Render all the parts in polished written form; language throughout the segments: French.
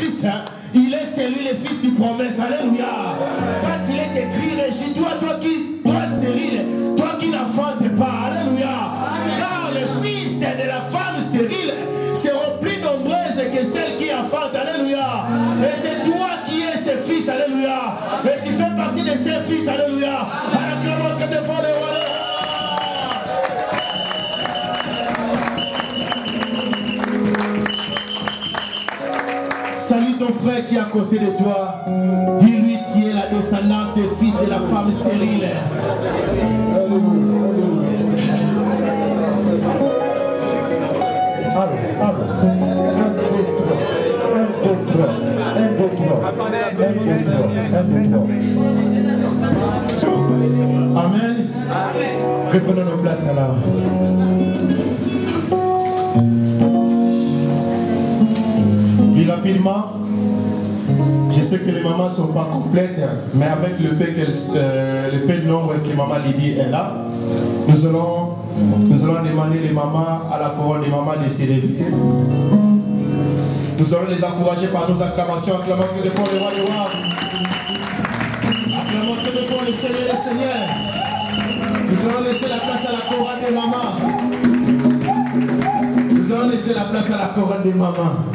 Christ, hein, il est celui le fils du promesse. Alléluia. Quand il est écrit, régis, toi qui bois stérile, toi qui n'enfantes pas. Alléluia. Car le fils de la femme stérile seront plus nombreuses que celles qui enfantent. Alléluia. Et c'est toi qui es ce fils. Alléluia. Et tu fais partie de ces fils. Alléluia. Acclamons que te font les rois. Salue ton frère qui est à côté de toi. Dis-lui, tu es la descendance des fils de la femme stérile. Amen. Reprenons nos places alors. Puis rapidement, je sais que les mamans ne sont pas complètes, mais avec le peu de nombre que maman Lydie est là, nous allons demander les mamans à la couronne des mamans de se lever. Nous allons les encourager par nos acclamations. Acclamons que de fond les rois des rois. Acclamons que de fond les seigneurs des seigneurs. Nous allons laisser la place à la couronne des mamans. Nous allons laisser la place à la couronne des mamans.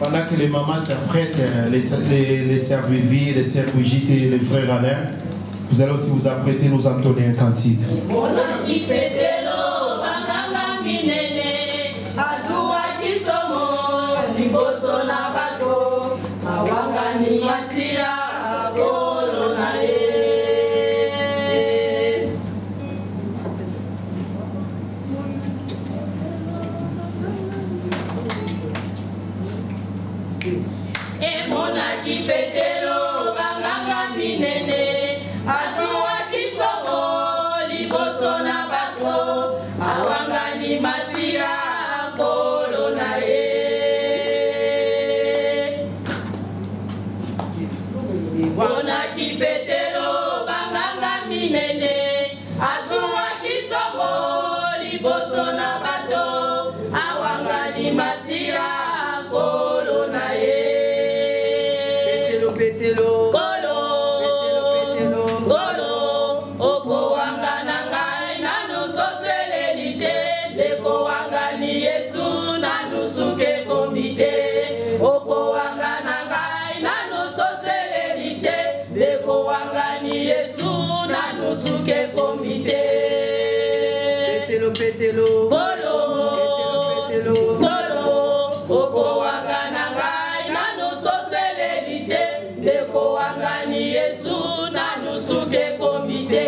Pendant que les mamans s'apprêtent, les sœurs Vivi, les sœurs Brigitte et les frères Alain, vous allez aussi vous apprêter, nous entonner un cantique. Petelo, petelo, oko wangana ngai nanu soselelite, deko wangani Yesu nanu suke komite.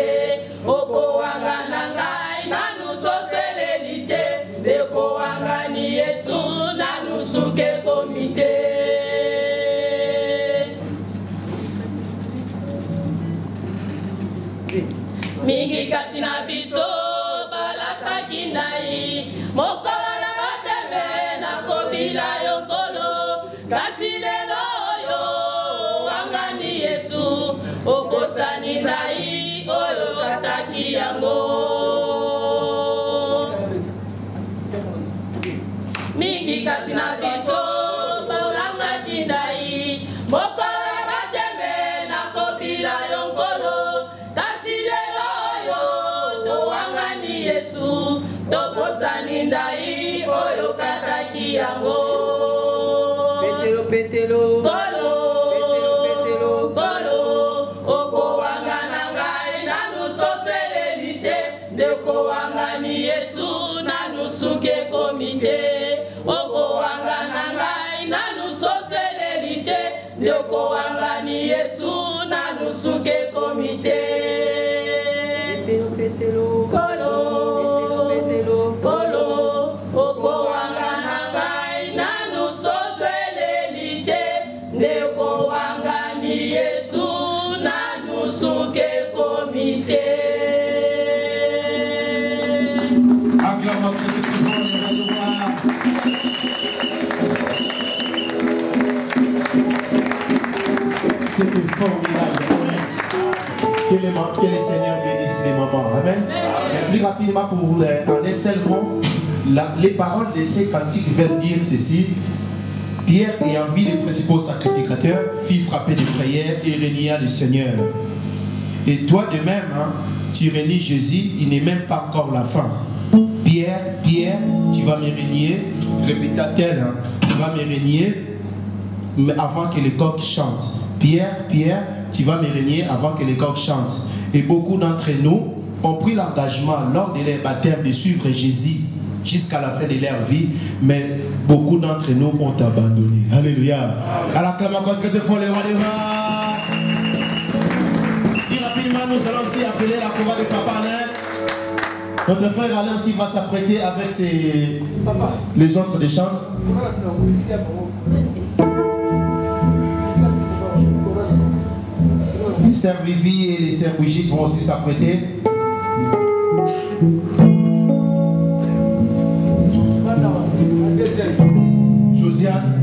Oko wangana ngai nanu soselelite, deko wangani Yesu nanu suke komite. Mingi katina biso mokola na mateme na kobila yokolo kasi lelo yo wangani Yesu okosani nai oyo kataki yango mingi katina biso baulanga kindai mokola na mateme na kobila yokolo kasi lelo yo to wangani Yesu tokosani ndai oyo kataki yango petelo petelo kolo petelo kolo oko wangana ngai nanu soselelite ndeko wangani Yesu nanu suke komite oko wangana ngai nanu soselelite ndeko wangani Yesu nanu suke komite petelo petelo kolo formidable. Amen. Que le Seigneur bénisse les mamans. Amen. Et plus rapidement pour vous, en un seul mot, les paroles de ces cantiques veulent dire ceci. Pierre, ayant vu les principaux sacrificateurs, fit frapper de frayeur et renia le Seigneur. Et toi de même, hein, tu rénis Jésus, il n'est même pas encore la fin. Pierre, Pierre, tu vas me régner, répéta-t-elle, hein, tu vas me régner mais avant que les coqs chantent. Pierre, Pierre, tu vas me régner avant que les coqs chantent. Et beaucoup d'entre nous ont pris l'engagement lors de leur baptême de suivre Jésus jusqu'à la fin de leur vie, mais beaucoup d'entre nous ont abandonné. Alléluia. Alors, acclame encore très fort les rois des rois. Et rapidement, nous allons aussi appeler la chorale de Papa Alain. Notre frère Alain aussi va s'apprêter avec les autres des chants. Les sœurs Vivi et les sœurs Brigitte vont aussi s'apprêter. Josiane.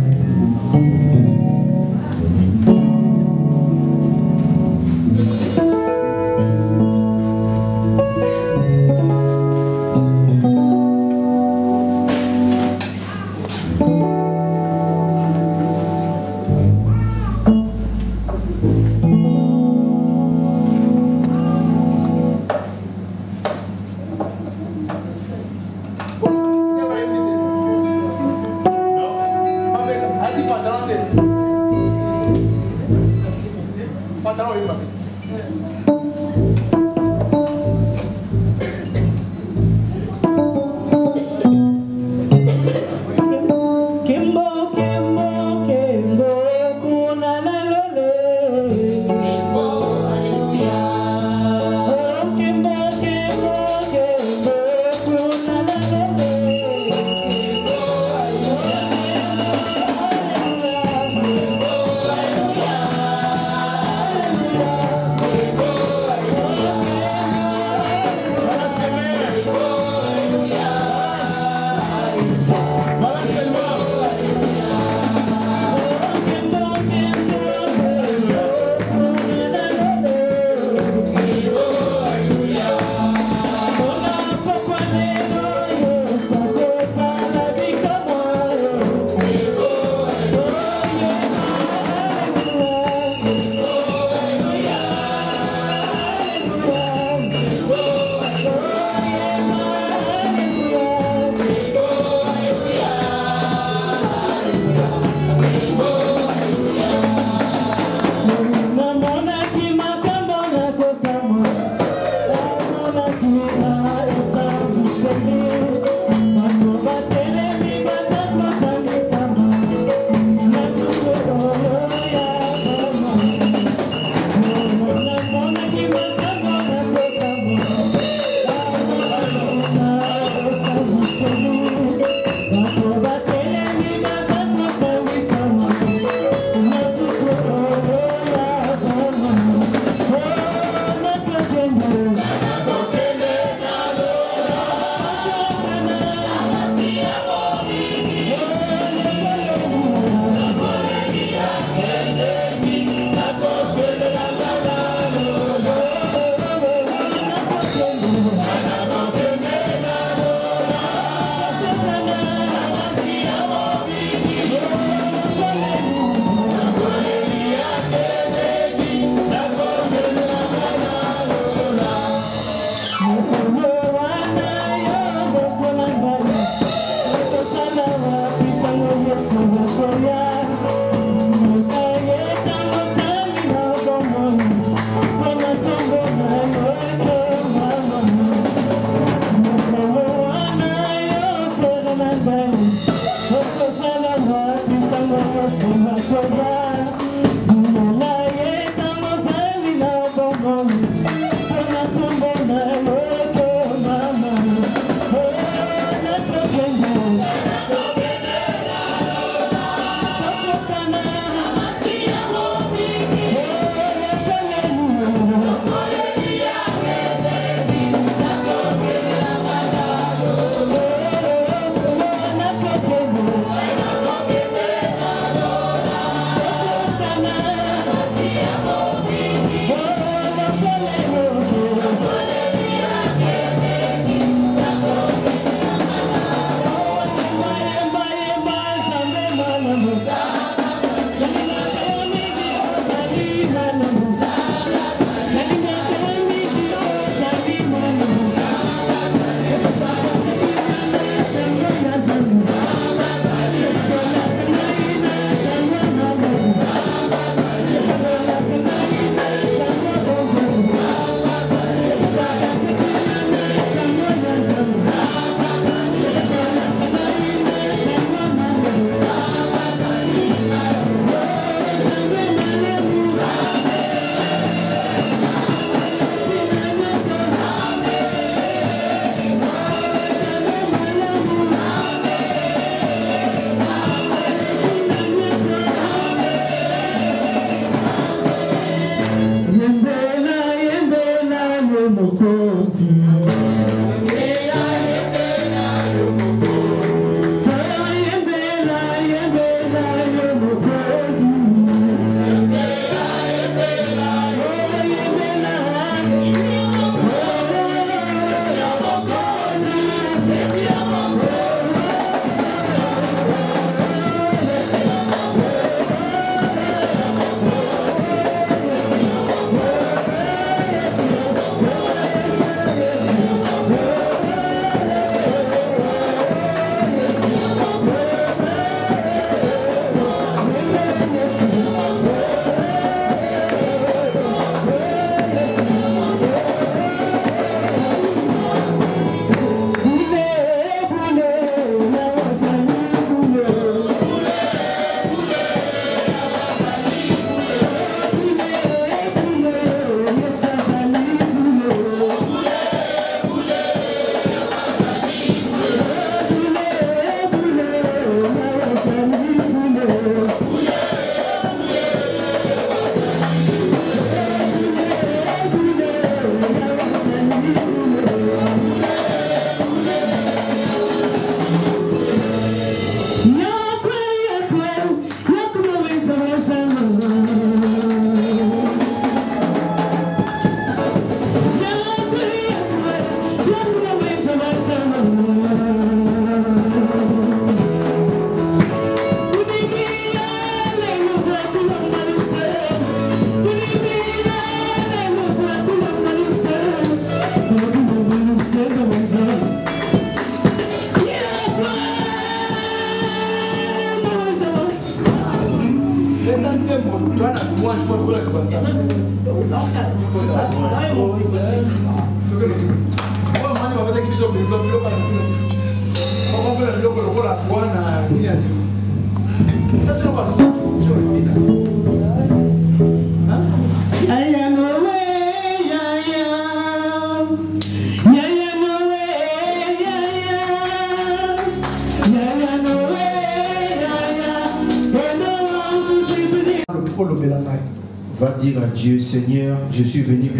Va dire à Dieu, Seigneur, je suis venu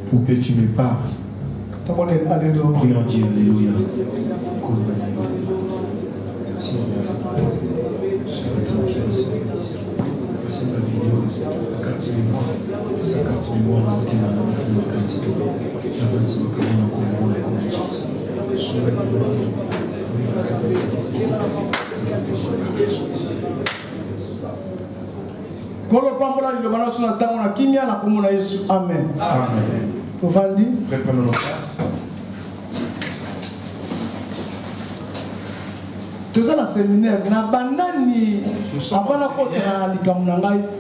pour que tu me parles. Prions Dieu, alléluia. C'est ma vidéo, la carte mémoire, sa carte mémoire, la côté de la carte, la 26 commune la communauté. Sur la Amen. Amen. Reprenons nos places.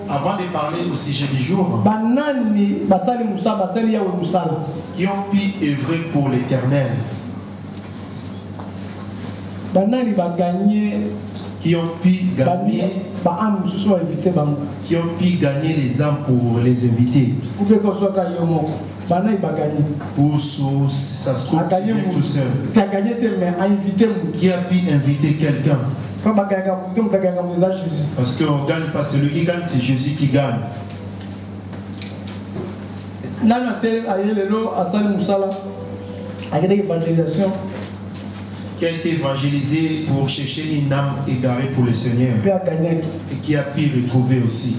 Avant de parler au sujet du jour, qui ont pu œuvrer pour l'Éternel, qui ont pu gagner les âmes pour les inviter. Ou ça se trouve tout seul. Qui a pu inviter quelqu'un? Parce qu'on ne gagne pas celui qui gagne, c'est Jésus qui gagne. Qui a été évangélisé pour chercher une âme égarée pour le Seigneur et qui a pu retrouver aussi.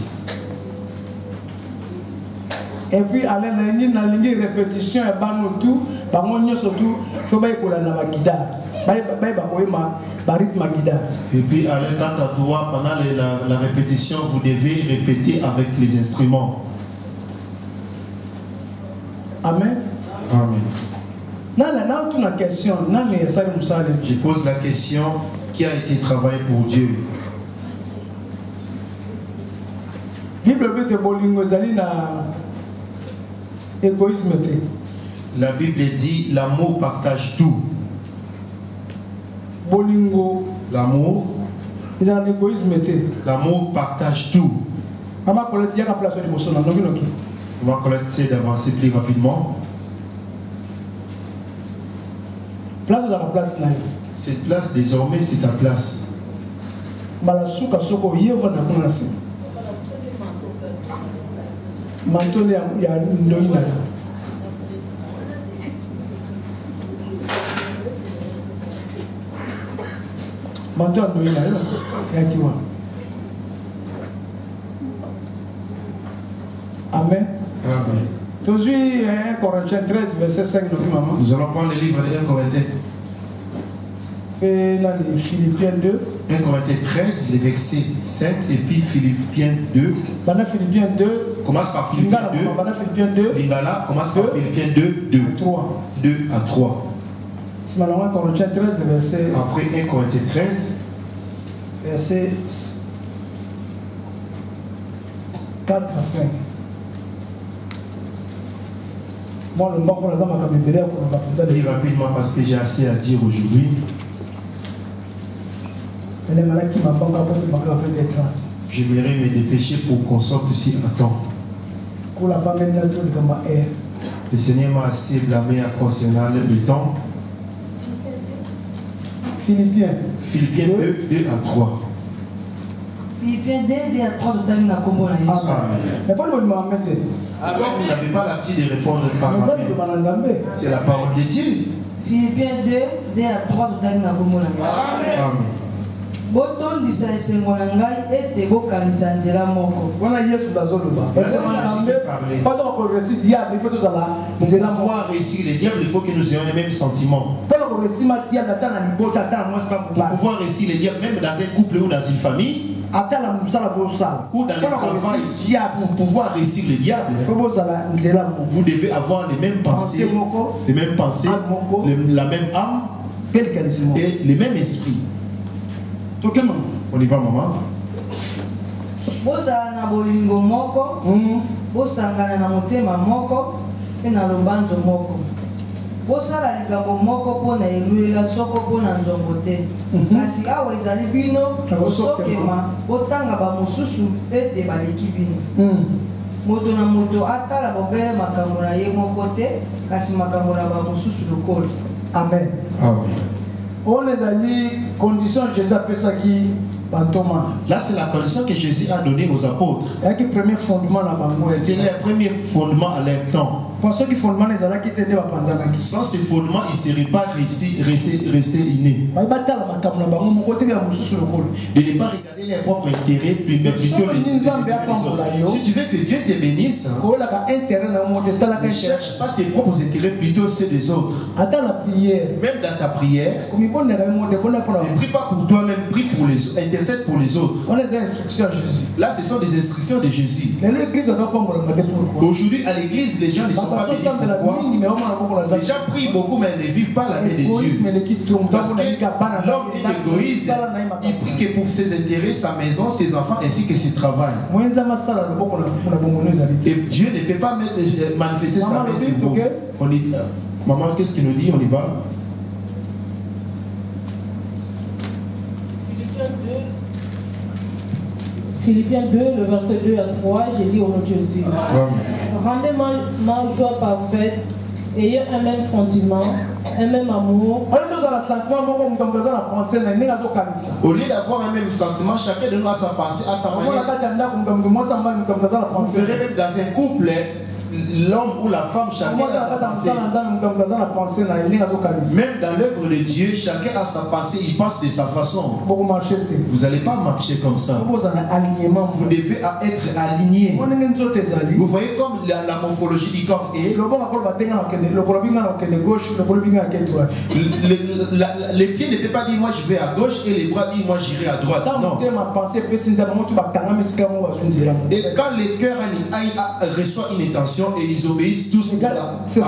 Et puis à la répétition et tout, surtout et puis à toi, pendant la répétition, vous devez répéter avec les instruments. Amen. Amen. Je pose la question, qui a été travaillé pour Dieu? La Bible dit l'amour partage tout. L'amour partage tout. On va collecter d'avancer plus rapidement. Cette place désormais c'est ta place. Amen. Amen. Toujours 1 Corinthiens 13, verset 5. Nous allons prendre le livre de 1 Corinthiens. Et là, les Philippiens 2. 1 Corinthiens 13, les versets 5 et puis Philippiens 2. Philippiens 2. Commence par Philippiens 2. Lingala commence par Philippiens 2. 2 à 3. C'est maintenant 1 Corinthiens 13, verset. Après 1 Corinthiens 13. Verset 4 à 5. Lis rapidement parce que j'ai assez à dire aujourd'hui. J'aimerais me dépêcher pour qu'on sorte ici à temps. Le Seigneur m'a assez blâmé concernant le temps. Philippiens 2 à 3. Philippiens 2 à 3 de Amen. Alors vous n'avez pas l'habitude de répondre par Amen. C'est la parole de Dieu. Philippiens 2 à 3 de Amen. botondisa esengo na ngai ete bokanisa nzela moko. Voilà Yesu bazoloba. Pour pouvoir réussir le diable, il faut que nous ayons les mêmes sentiments. Pour pouvoir réussir le diable, même dans un couple ou dans une famille, ou dans le travail, pour pouvoir réussir le diable, vous devez avoir les mêmes pensées, la même âme et les mêmes esprits. On y va, maman. Bozala na bolingo moko, bosangana na motema moko pe na lombanzo moko. Bosala likambo moko mpo na elulela soko mpo na nzongo te. Kasi awa ezali bino bosokema botanga bamosusu ete baleki bino. Moto na moto atala bobele makambo na ye moko te kasi makambo na bamosusu lokolo. Amen. Amen. On est dans les conditions Jésus a fait ça qui Thomas. Là, c'est la condition que Jésus a donnée aux apôtres. C'était le premier fondement là bas. C'était le premier fondement à leur temps. Parce que fondement les ala qui étaient là pendant. Sans ces fondements, ils ne seraient pas restés innés. De ne pas regarder leurs propres intérêts, mais plutôt les autres. Si tu veux que Dieu te bénisse, ne cherche pas tes propres intérêts, plutôt ceux des autres. Même dans ta prière, ne prie pas pour toi-même, prie pour les autres, intercède pour les autres. Là, ce sont des instructions de Jésus. Aujourd'hui, à l'église, les gens ne sont pas bénis. Pourquoi? Les gens prient beaucoup, mais ne vivent pas la vie de Dieu. Parce que l'homme est égoïste. Il prie que pour ses intérêts, sa maison, ses enfants, ainsi que ses travail. Et Dieu ne peut pas manifester sa main sur vous. Maman, qu'est-ce qu'il nous dit? On y va. Philippiens 2, le verset 2 à 3, j'ai dit au nom de Jésus. Rendez ma joie parfaite, ayez un même sentiment, un même amour. Au lieu d'avoir un même sentiment, chacun de nous a sa pensée, à sa manière. Vous verrez même dans un couple, l'homme ou la femme, chacun a sa pensée. Même dans l'œuvre de Dieu, chacun a sa pensée, il pense de sa façon. Vous n'allez pas marcher comme ça. Vous devez être aligné. Vous voyez comme la morphologie du corps est. Les pieds ne peuvent pas dire moi je vais à gauche et les bras disent moi j'irai à droite. Non. Et quand le cœur reçoit une intention, et ils obéissent tous. C'est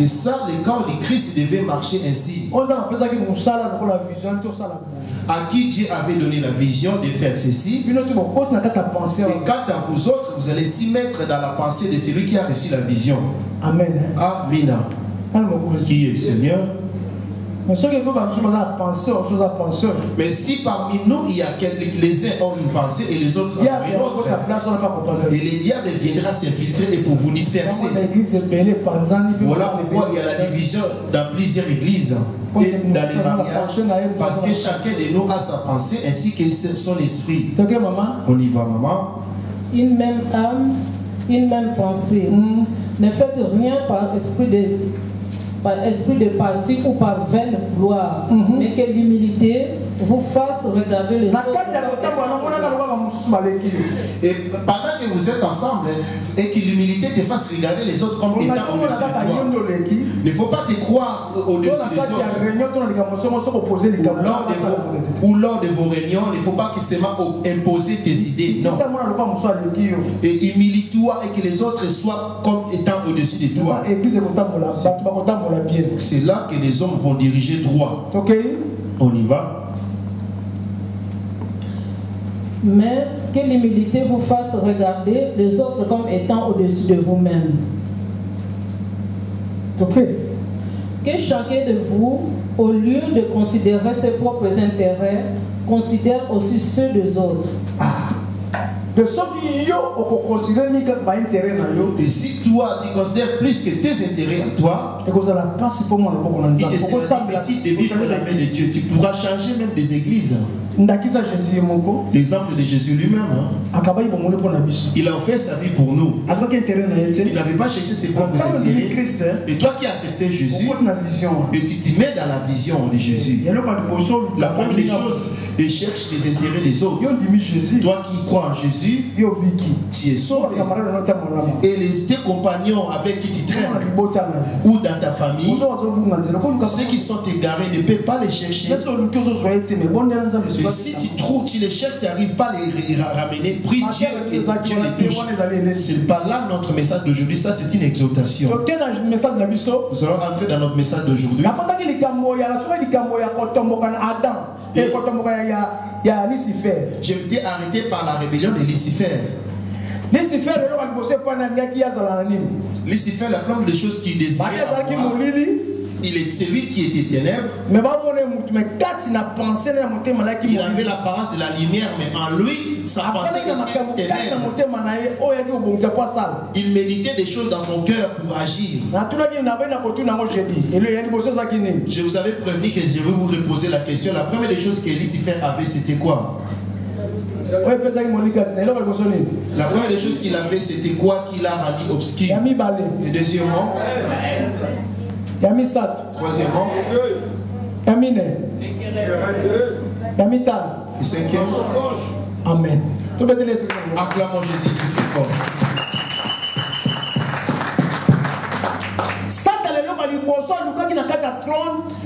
ça, le corps du Christ devait marcher ainsi. À qui Dieu avait donné la vision de faire ceci. Et quant à vous autres, vous allez s'y mettre dans la pensée de celui qui a reçu la vision. Amen. Amina. Qui est Seigneur? Mais si parmi nous, il y a les uns ont une pensée et les autres ont une autre, et le diable viendra s'infiltrer et pour vous disperser. Voilà pourquoi il y a la division dans plusieurs églises et dans les mariages, parce que chacun de nous a sa pensée ainsi que son esprit. On y va, maman. Une même âme, une même pensée. Ne faites rien par esprit de parti ou par vaine gloire, mais que l'humilité vous fasse regarder les autres. Et pendant que vous êtes ensemble et que l'humilité te fasse regarder les autres comme étant au-dessus de toi, il ne faut pas te croire au-dessus des autres. Ou lors de vos réunions, il ne faut pas que seulement imposer tes idées. Non. Et humilie-toi et que les autres soient comme étant au-dessus de toi. C'est là que les hommes vont diriger droit. On y va. Mais que l'humilité vous fasse regarder les autres comme étant au-dessus de vous-même. Que chacun de vous, au lieu de considérer ses propres intérêts, considère aussi ceux des autres. Et si toi tu considères plus que tes intérêts à toi, il te sera difficile de vivre la main de Dieu. Tu pourras changer même des églises. L'exemple de Jésus lui-même, il a offert sa vie pour nous. Il n'avait pas cherché ses propres intérêts. Et toi qui as accepté Jésus, et tu t'y mets dans la vision de Jésus. La première des choses, de chercher les intérêts des autres. Toi qui crois en Jésus, tu es sauvé. Et tes compagnons avec qui tu traînes, ou dans ta famille, ceux qui sont égarés ne peuvent pas les chercher. Et si tu trouves, tu les cherches, tu n'arrives pas à les ramener, prie Dieu et Dieu les touche. C'est pas là notre message d'aujourd'hui, ça c'est une exhortation. Nous allons entrer dans notre message d'aujourd'hui. J'ai été arrêté par la rébellion de Lucifer. Lucifer la plante des choses qu'il désirait avoir. C'est lui qui était ténèbres. Il avait l'apparence de la lumière, mais en lui, sa pensée était ténèbres. Il méditait des choses dans son cœur pour agir. Je vous avais prévenu que je vais vous reposer la question. La première des choses que Lucifer avait, c'était quoi? La première des choses qu'il avait, c'était quoi qui l'a rendu obscur? Et deuxièmement, troisièmement, et cinquième, amen. acclamons Jésus tout fort.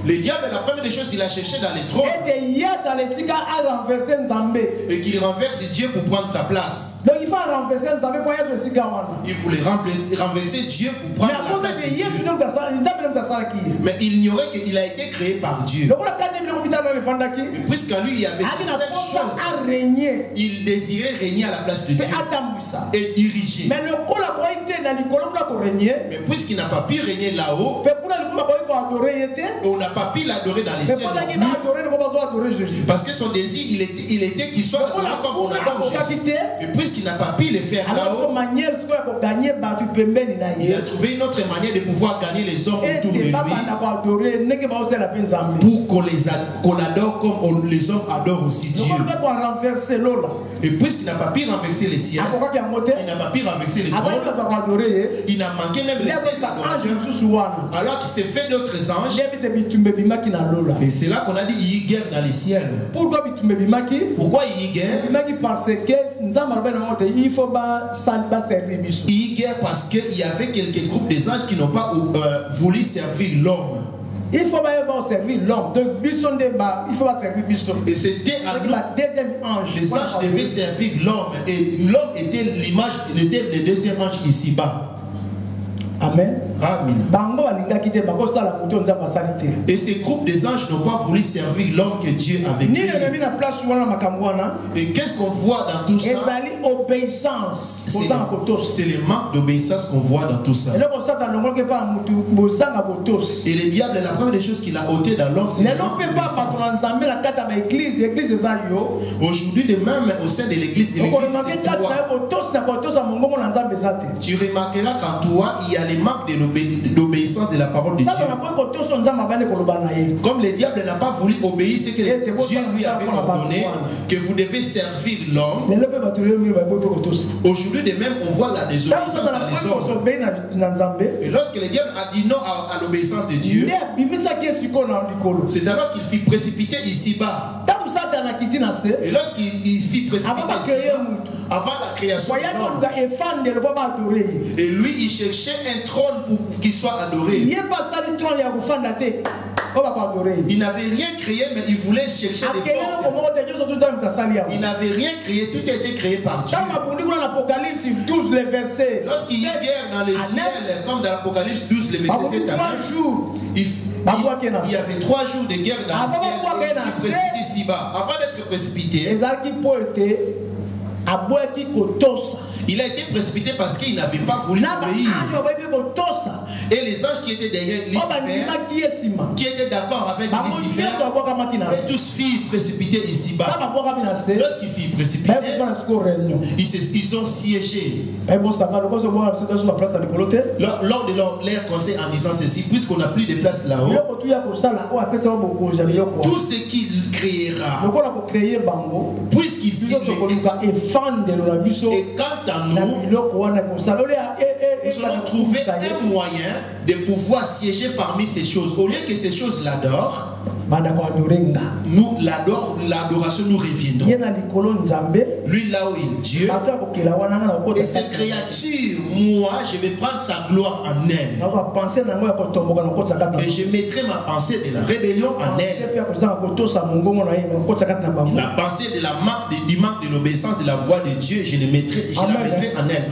Le diable, la première des choses, il a cherché dans les trônes et qu'il renverse Dieu pour prendre sa place. Donc il faut renverser Il voulait renverser Dieu pour prendre la place de Dieu. Mais il ignorait qu'il a été créé par Dieu. Et puisqu'en lui il y avait cette chose, il désirait régner à la place de Dieu et diriger. Mais puisqu'il n'a pas pu régner là-haut, on n'a pas pu l'adorer dans les cieux. Parce que son désir, il était qu'il soit adoré comme on adore Jésus. Et puisqu'il n'a pas pu le faire là-haut, il a trouvé une autre manière de pouvoir gagner les hommes autour de lui pour qu'on l'adore comme les hommes adorent aussi Dieu. Et puisqu'il n'a pas pu renverser les cieux, il n'a pas pu renverser les trônes, il a manqué même les sept adorateurs, alors qu'il s'est fait d'autres anges. Et c'est là qu'on a dit il y guerre dans les ciels. Pourquoi il y guerre? Parce qu'il y avait quelques groupes des anges qui n'ont pas voulu servir l'homme. Il faut pas servir l'homme. Donc, il faut pas servir Bisson. Et c'était à la deuxième ange. Les anges devaient servir l'homme. Et l'homme était l'image, il était le deuxième ange ici-bas. Amen. Amen. Et ces groupes des anges n'ont pas voulu servir l'homme que Dieu avait créé. Et qu'est-ce qu'on voit dans tout ça? C'est le manque d'obéissance qu'on voit dans tout ça. Et le diable, la première des choses qu'il a ôté dans l'homme, c'est le manque d'obéissance. Aujourd'hui, de même au sein de l'église, tu remarqueras qu'en toi, il y a les manques d'obéissance de la parole de Dieu. Comme le diable n'a pas voulu obéir ce que Dieu lui avait ordonné, que vous devez servir l'homme. Aujourd'hui, de même, on voit la désobéissance dans les hommes. Et lorsque le diable a dit non à l'obéissance de Dieu, c'est alors qu'il fit précipiter ici-bas. Et lorsqu'il fit précipiter avant la création de l'homme, et lui il cherchait un trône pour qu'il soit adoré. Il n'avait rien créé, mais il voulait chercher des formes. Il n'avait rien créé, tout a été créé par Dieu. Lorsqu'il y a guerre dans les ciels, comme dans l'Apocalypse 12, le verset 7 à 9, il y avait 3 jours de guerre dans le ciel. Il précipité ici-bas. Avant d'être précipité, il a été précipité parce qu'il n'avait pas voulu obéir. Et les anges qui étaient derrière Lucifer, qui étaient d'accord avec Lucifer, tous furent précipités ici-bas. Lorsqu'ils furent précipités, ils ont siégé. Lors de leur conseil en disant ceci, puisqu'on n'a plus de place là-haut, tout ce qu'il créera, puisqu'il et quant à nous, nous allons trouver un moyen de pouvoir siéger parmi ces choses. Au lieu que ces choses l'adorent, nous l'adoration nous reviendra. Lui là où il est Dieu. Et cette créature, moi, je vais prendre sa gloire en elle. Et je mettrai ma pensée de la rébellion en elle. La pensée de la marque du manque de l'obéissance de la voix de Dieu, je la mettrai en elle.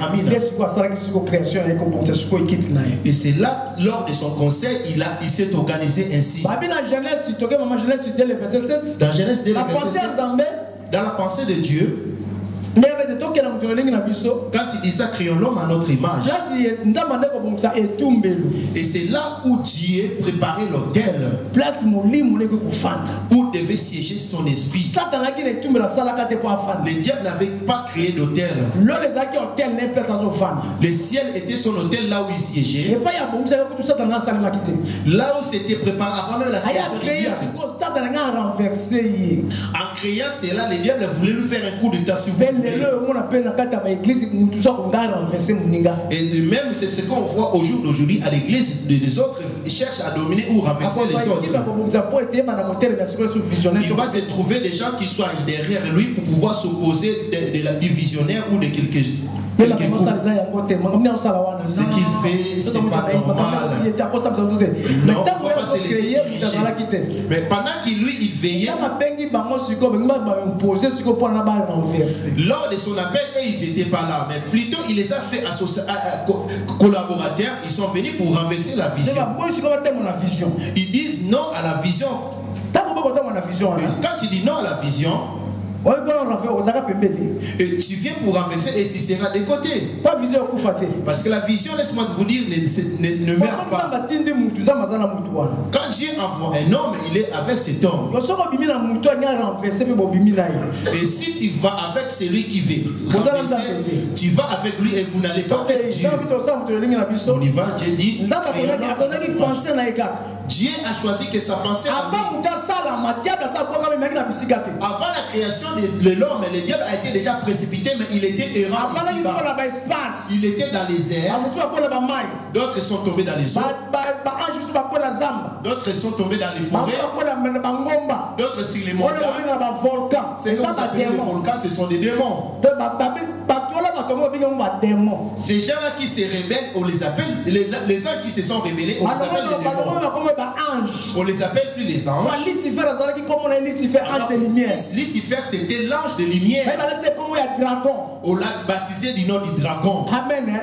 Amen. Et c'est là, lors de son conseil, il s'est organisé ainsi. Dans Genèse 2, dans la pensée de Dieu, Quand il dit ça, créons l'homme à notre image. Et c'est là où Dieu préparait l'autel où devait siéger son esprit. Le diable n'avait pas créé d'autel. Le ciel était son autel là où il siégeait. Là où c'était préparé avant même la création du diable. En créant cela, le diable voulait lui faire un coup d'état sur vous. Et de même, c'est ce qu'on voit au jour d'aujourd'hui à l'église. Les autres cherchent à dominer ou renverser les autres. Il va se trouver des gens qui soient derrière lui pour pouvoir s'opposer du visionnaire ou de quelque chose. Ce qu'il fait, c'est pas normal. Non, faut pas se laisser diriger. Mais pendant qu'il lui, il veillait, lors de son appel, et ils n'étaient pas là. Mais plutôt, il les a fait collaborateurs. Ils sont venus pour renverser la vision. Ils disent non à la vision. Quand tu dis non à la vision, et tu viens pour renverser et tu seras de côté. Parce que la vision, laisse-moi vous dire, ne meurt pas. Quand Dieu envoie un homme, il est avec cet homme. Et si tu vas avec celui qui veut renverser, tu vas avec lui et vous n'allez pas avec Dieu. On y va, Dieu dit. Dieu a choisi que sa pensée. Avant la création de l'homme, le diable a été déjà précipité, mais il était errant. Il était dans les airs. D'autres sont tombés dans les eaux. D'autres sont tombés dans les forêts. D'autres sur les montagnes. C'est comme ça appelle les volcans, ce sont des démons. Ces gens-là qui se rebellent, on les appelle, les gens qui se sont rebellés, on les appelle les démons. On les appelle plus les anges. Lucifer, c'était l'ange de lumière. On l'a baptisé du nom du dragon. Amen.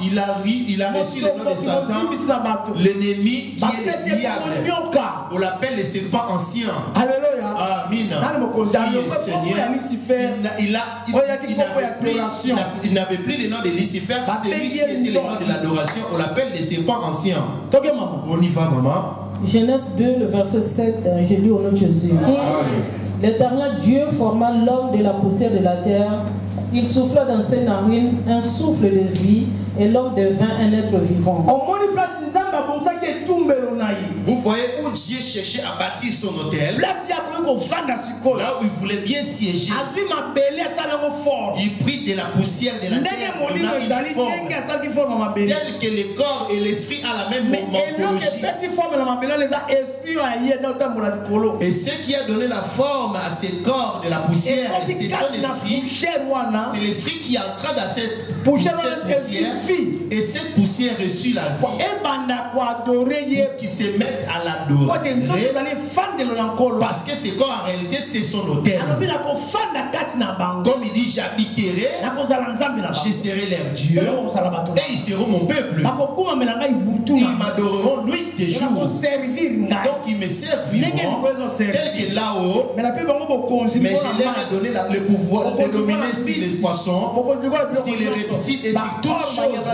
Il a reçu le nom de Satan, l'ennemi qui est le diable. On l'appelle le serpent ancien. Alléluia. Amen. Il n'avait plus le nom de Lucifer, c'est lui qui était le nom de l'adoration. On l'appelle le serpent ancien. On y va, maman. Genèse 2, le verset 7, j'ai lu au nom de Jésus. L'Éternel Dieu forma l'homme de la poussière de la terre. Il souffla dans ses narines un souffle de vie et l'homme devint un être vivant. Vous voyez où Dieu cherchait à bâtir son hôtel. Là où il voulait bien siéger. Il prit de la poussière de la terre. Tel que le corps et l'esprit a la même morphologie. Et ce qui a donné la forme à ce corps de la poussière, c'est son esprit. C'est l'esprit qui entra dans cette poussière. Et cette poussière reçut la vie. Qui se mettent à l'adorer. Parce que ce corps en réalité c'est son hôtel. Comme il dit, j'habiterai, je serai leur Dieu et ils seront mon peuple. Ils m'adoreront nuit et jour. Donc ils me serviront tel que là-haut. Mais je leur ai donné le pouvoir de dominer sur les poissons, sur les reptiles et sur toutes choses.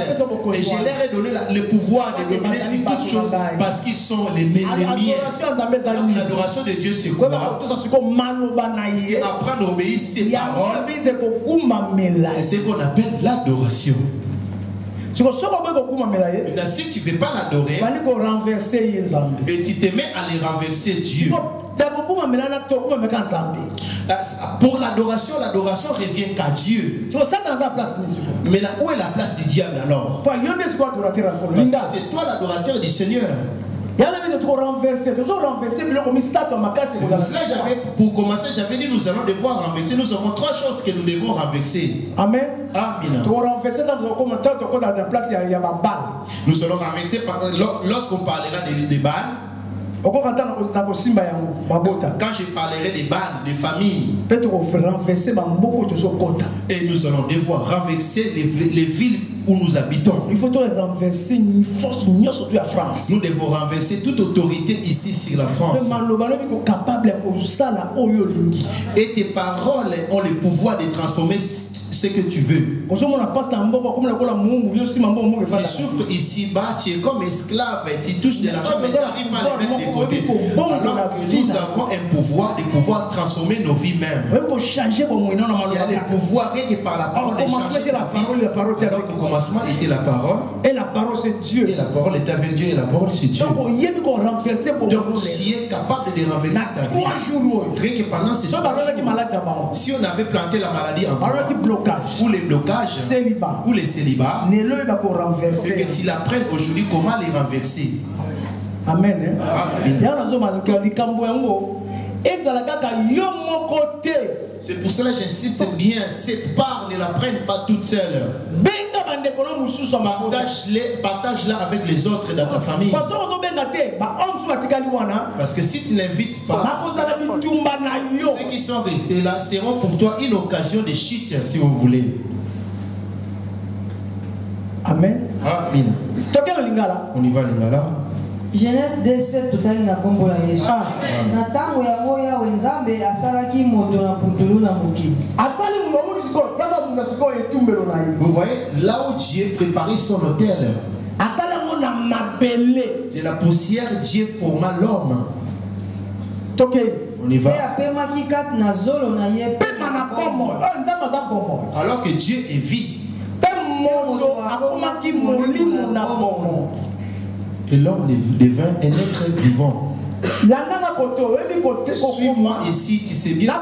Et je leur ai donné le pouvoir de dominer sur toutes choses parce qu'ils sont les miens. L'adoration de Dieu c'est quoi? C'est apprendre à obéir ses paroles. C'est ce qu'on appelle l'adoration. Maintenant, si tu ne veux pas l'adorer et tu te mets à les renverser Dieu. Pour l'adoration, l'adoration revient qu'à Dieu. Mais là, où est la place du diable alors? C'est toi l'adorateur du Seigneur. Pour commencer, j'avais dit nous allons devoir renverser. Nous avons trois choses que nous devons renverser. Amen. Amen. Nous allons renverser lorsqu'on parlera des balles. Quand je parlerai des bandes, des familles, et nous allons devoir renverser les villes où nous habitons. Il faut renverser une force surtout à France. Nous devons renverser toute autorité ici sur la France. Et tes paroles ont le pouvoir de transformer ce que tu veux. Tu souffres ici-bas, tu es comme esclave, tu touches de l'argent, mais tu n'arrives pas à le mettre de côté. Alors que nous avons un pouvoir de pouvoir transformer nos vies mêmes. Il y a le pouvoir rien que par la parole de changer la vie. Alors qu'au commencement était la parole. Et la parole c'est Dieu. Et la parole est avec Dieu et la parole c'est Dieu. Donc tu es capable de renverser ta vie. Rien que pendant ces 3 jours. Si on avait planté la maladie en toi, ou les blocages, ou les célibats, c'est que tu l'apprennes aujourd'hui comment les renverser. Amen. C'est pour cela que j'insiste bien, cette part ne la prenne pas toute seule. Partage-la avec les autres dans ta famille. Parce que si tu n'invites pas, ceux qui sont restés là seront pour toi une occasion de chute, si vous voulez. Amen. Amen. On y va, Lingala. Genèse 17 tutali na kombo la Yesu. Na tango ya moya wenzambe asalaki moto na putulu na mokili. Vous voyez, là où Dieu préparait son hôtel, de la poussière, Dieu forma l'homme. On y va. Alors que Dieu est vie. Et l'homme devint un être vivant. Suis-moi ici, tu sais bien.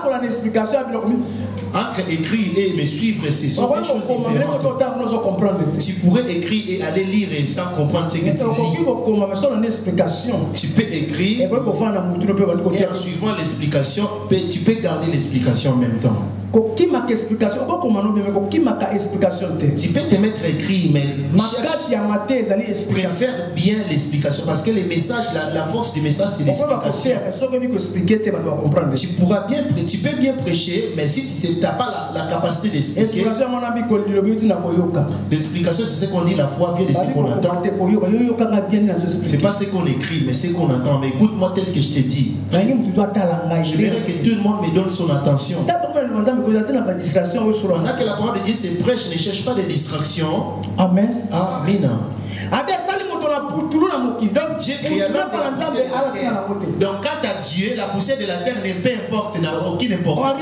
Entre écrire et me suivre, c'est sont des choses différentes. Tu pourrais écrire et aller lire et sans comprendre ce que tu lis. Tu peux écrire et en suivant l'explication, tu peux garder l'explication en même temps. Tu peux te mettre écrit, mais préfère bien l'explication parce que les messages, la force du message, c'est l'explication. Tu peux bien prêcher, mais si tu n'as pas la capacité d'expliquer, l'explication, c'est ce qu'on dit, la foi vient de ce qu'on entend. C'est pas ce qu'on écrit, mais ce qu'on entend. Mais écoute-moi tel que je te dis. Je verrai que tout le monde me donne son attention. Pendant que la parole de Dieu se prêche, ne cherche pas de distraction. Amen. Amen. Dieu créa l'homme de la poussière de la terre. Donc quant à Dieu, la poussière de la terre n'est peu importe, n'a aucune importance. En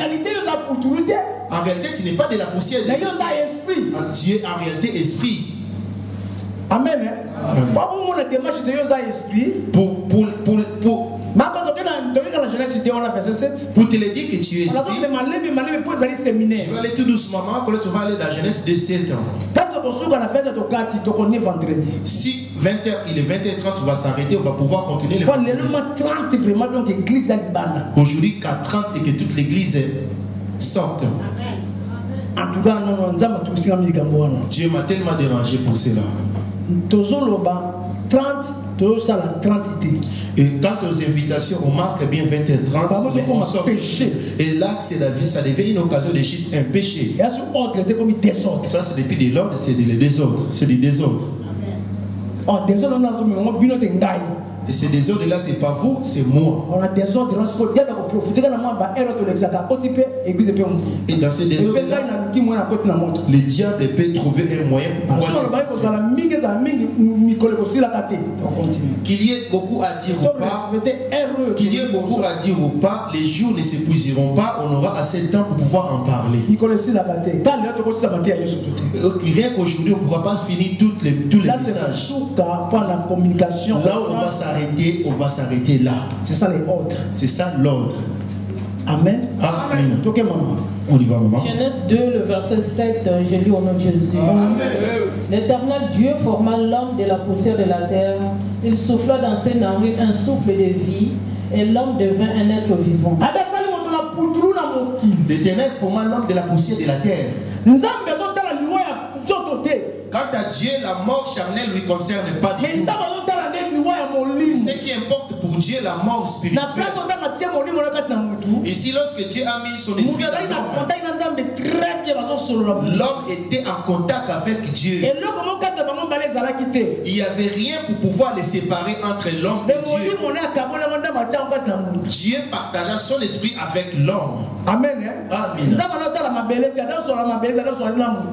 réalité, tu n'es pas de la poussière de la terre. Dieu en réalité esprit. Amen. Pour te le dire que tu es esprit, tu vas aller tout doucement, quand tu vas aller dans Genèse de 7 ans. Si 20h, il est 20h30, tu vas s'arrêter, on va pouvoir continuer le aujourd'hui qu'à 30 et que toute l'église sorte. En tout cas, Dieu m'a tellement dérangé pour cela. 30, et quant aux invitations, on marque bien 20h30, mais on sort. Et là, c'est la vie, ça devient une occasion de chute, un péché. Ça, c'est depuis de l'ordre, c'est du désordre. C'est du désordre. Et ces désordres-là, c'est pas vous, c'est moi. On a des ordres, et dans ces désordres-là, le diable peut trouver un moyen pour pouvoir. Qu'il y ait beaucoup à dire ou pas, qu'il y ait beaucoup à dire ou pas, les jours ne s'épuiseront pas, on aura assez de temps pour pouvoir en parler. Rien qu'aujourd'hui, on ne pourra pas finir tous les messages. Là où on va s'arrêter là. C'est ça les ordres. C'est ça l'ordre. Amen. Amen. On y va, maman. Genèse 2, le verset 7, je lis au nom de Jésus. L'Éternel Dieu forma l'homme de la poussière de la terre. Il souffla dans ses narines un souffle de vie, et l'homme devint un être vivant. L'Éternel forma l'homme de la poussière de la terre. Quant à Dieu, la mort charnelle ne lui concerne pas du tout. Ce qui importe pour pour Dieu, la mort spirituelle. Ici, lorsque Dieu a mis son esprit dans l'homme, l'homme était en contact avec Dieu. Il n'y avait rien pour pouvoir les séparer entre l'homme et Dieu. Dieu partagea son esprit avec l'homme. Amen. Amen.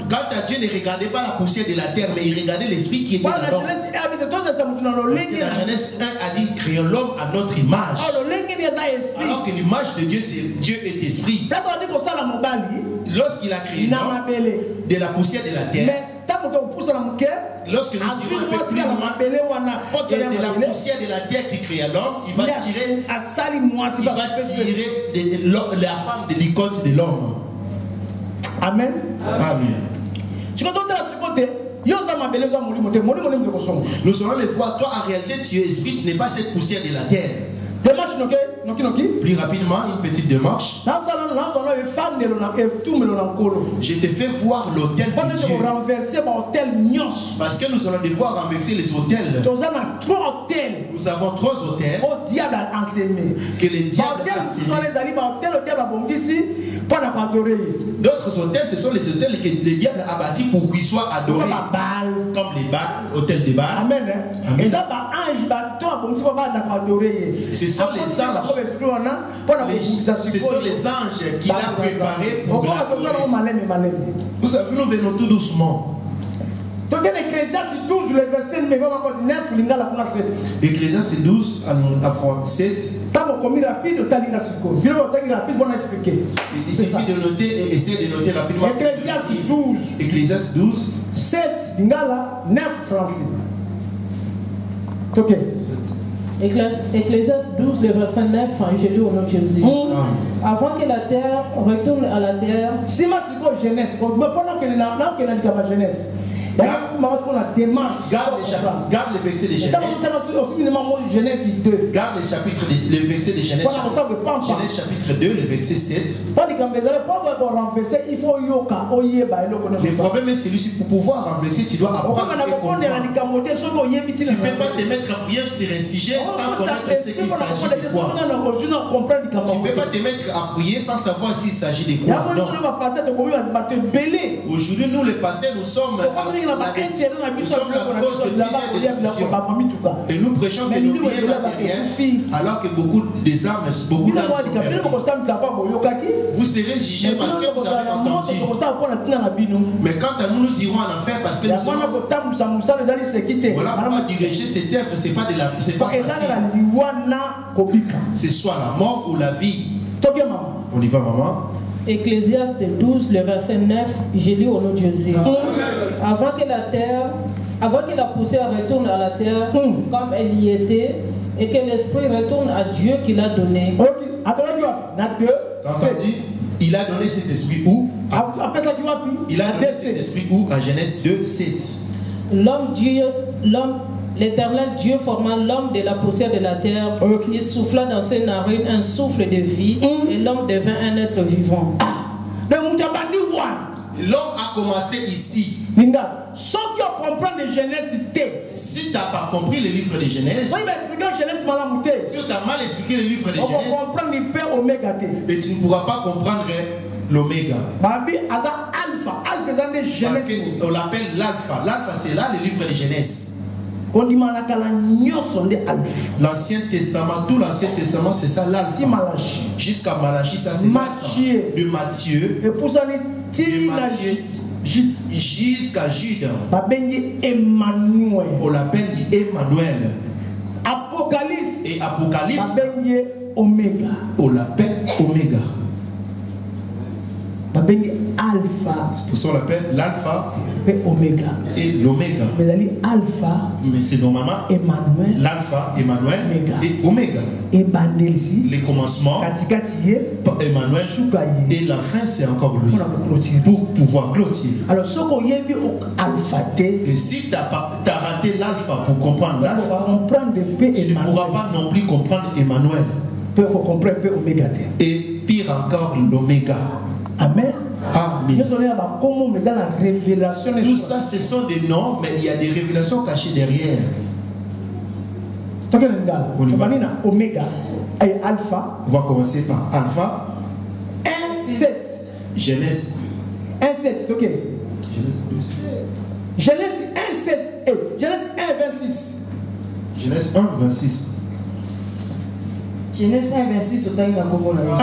Quand Dieu ne regardait pas la poussière de la terre, mais il regardait l'esprit qui était dans l'homme. Dans Genèse 1 a dit, créons l'homme à notre image. Alors que l'image de Dieu, c'est Dieu est esprit. Lorsqu'il a créé l'homme de la poussière de la terre, lorsque nous irons un peu plus loin, de la poussière de la terre qui créa l'homme, il va tirer la femme de l'icône de l'homme. Amen. Amen. Nous allons le voir. Toi, en réalité, tu es esprit, tu n'es pas cette poussière de la terre. Plus rapidement, une petite démarche. Je te fais voir l'autel de Dieu. Parce que nous allons devoir renverser les autels. Nous avons 3 autels que le diable a enseigné. D'autres autels, ce sont les autels que le diable a bâtis pour qu'ils soient adorés. Comme les Baals, hôtels de Baal. Amen. Ce sont les anges. Ce sont les anges qu'il a préparés pour l'adorer. Vous savez, nous venons tout doucement. Ecclésiaste 12, le verset numéro 9, Ecclésiaste 12, à 7. Il suffit de noter et essayer de noter rapidement. Ecclésiaste 12, 7, 9 français. Ok. Ecclésiaste 12, le verset 9, je lis au nom de Jésus. Avant que la terre retourne à la terre. Si ma Genèse, pendant que la jeunesse. Garde le verset de Genèse. Garde le chapitre, le verset de Genèse. Genèse chapitre 2, le verset 7. Le problème est celui-ci, pour pouvoir renverser, tu dois apprendre. Tu ne peux pas te mettre à prier sur un sujet sans connaître ce qu'il s'agit de quoi. Tu ne peux pas te mettre à prier sans savoir s'il s'agit de quoi. Aujourd'hui, nous les passés, nous sommes et nous prêchons que nos biens matériels, alors que beaucoup des âmes, beaucoup d'âmes sont perdues. Vous serez jugés parce que vous avez entendu. Mais quant à nous, nous irons en enfer parce que nous sommes. Voilà pourquoi diriger cette œuvre, c'est pas de la vie, c'est pas facile. C'est soit la mort ou la vie. On y va, maman. Ecclésiaste 12, le verset 9, je lis au nom de Jésus. Avant que la poussière retourne à la terre comme elle y était, et que l'esprit retourne à Dieu qui l'a donné. Il a donné cet esprit où? Il a donné cet esprit où? À Genèse 2, 7. L'Éternel Dieu forma l'homme de la poussière de la terre. Il souffla dans ses narines un souffle de vie et l'homme devint un être vivant. L'homme a commencé ici. Si tu n'as pas compris le livre de Genèse, si tu as mal expliqué le livre de Genèse, et tu ne pourras pas comprendre l'oméga. Parce qu'on l'appelle l'alpha. L'alpha, c'est là le livre de Genèse. L'Ancien Testament, tout l'Ancien Testament, c'est ça l'alpha. Jusqu'à Malachie, ça c'est l'alpha. De Matthieu. De Matthieu jusqu'à Jude. On l'appelle Emmanuel. Apocalypse. Et Apocalypse. Oméga. On l'appelle Oméga. Alpha. C'est pour ça qu'on l'appelle l'alpha et oméga. Et l'oméga. Alpha. Mais c'est normalement Emmanuel. L'alpha, Emmanuel et oméga. Les commencements, Emmanuel. Et la fin, c'est encore lui. Pour pouvoir clôturer. Alors, ce qu'on y a vu au alpha. Et si tu as raté l'alpha pour comprendre l'alpha, tu ne pourras pas non plus comprendre Emmanuel. Et pire encore, l'oméga. Amen. Amen. Tout ça, ce sont des noms, mais il y a des révélations cachées derrière. On y va. Oméga et alpha. On va commencer par alpha. 1, 7. Genèse. 1, 7, ok. Genèse 2. Genèse 1, 7. Genèse 1, 26. Genèse 1, 26. Genèse 1, 26, totangi na kombo na yo. 1.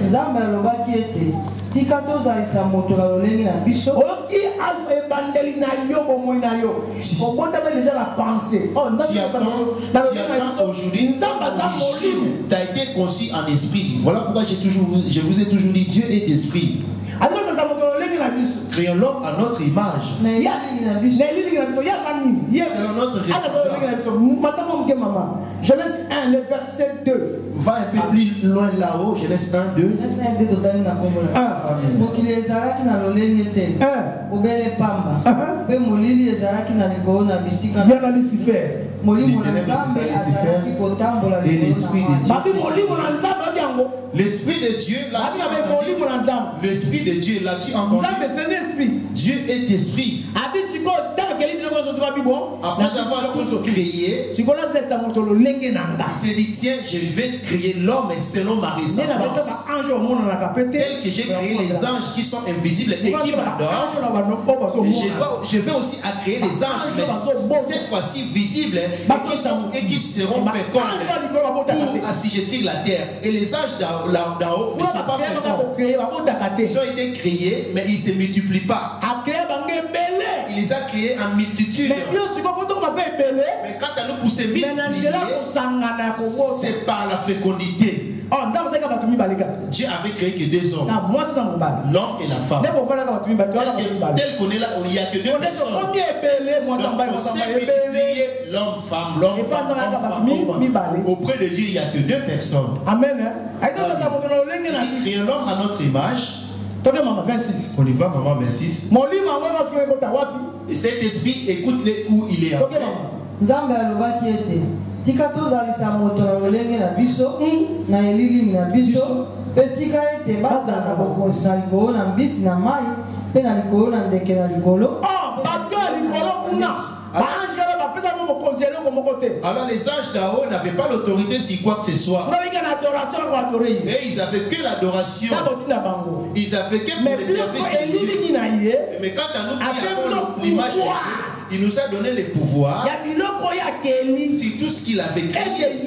Nzambe alobaki ete tika tozalisa moto na lolenge na biso. Oki alpha et bandeli na yo bomoi na yo. Obonda déjà la pensée. Oh, Tu attends aujourd'hui, l'origine t'a été conçu en esprit. Voilà pourquoi je vous ai toujours dit, Dieu est esprit. Créons l'homme à notre image. Genèse 1, le verset 2. Va un peu plus loin là-haut. Genèse 1, 2. Genèse 1, 2 totangi na kombo na yo. Mokili ezalaki na lolenge te. Obele pamba. Pe molili ezalaki na likolo na bisika. Molimo na Nzambe azalaki kotambola likolo na mayi. L'esprit de Dieu, l'esprit de Dieu, l'as-tu entendu? Dieu est esprit. Après avoir tout créé, il s'est dit, tiens, je vais créer l'homme selon ma ressemblance. Tel que j'ai créé les anges qui sont invisibles et qui m'adorent, je vais aussi créer les anges, mais cette fois-ci visibles et qui seront féconds pour assujettir la terre. Et les anges d'en haut ne sont pas féconds. Ils ont été créés, mais ils ne se multiplient pas. Il les a créés en multitude. Mais quand à nous pour se multiplier, c'est par la fécondité. Dieu avait créé que deux hommes, l'homme et la femme. Tel qu'on est là, il n'y a que deux personnes. Donc on sait multiplier l'homme, femme, l'homme, femme. Auprès de Dieu, il n'y a que deux personnes. Amen. Créons l'homme à notre image. On y va, maman, 26. Et cet esprit, écoute-le où il est. Nzambe alobaki ete tika tozalisa moto na lolenge na biso na elili na biso pe tika ete bazala na bokonzi na likolo na mbisi na mai pe na likolo na ndeke na likolo. Alors les anges d'en-haut n'avaient pas l'autorité sur quoi que ce soit. Et ils n'avaient que l'adoration. Ils avaient que pour le service de Dieu. Mais quand à nous qui avons l'image de Dieu, il nous a donné le pouvoir sur tout ce qu'il avait créé.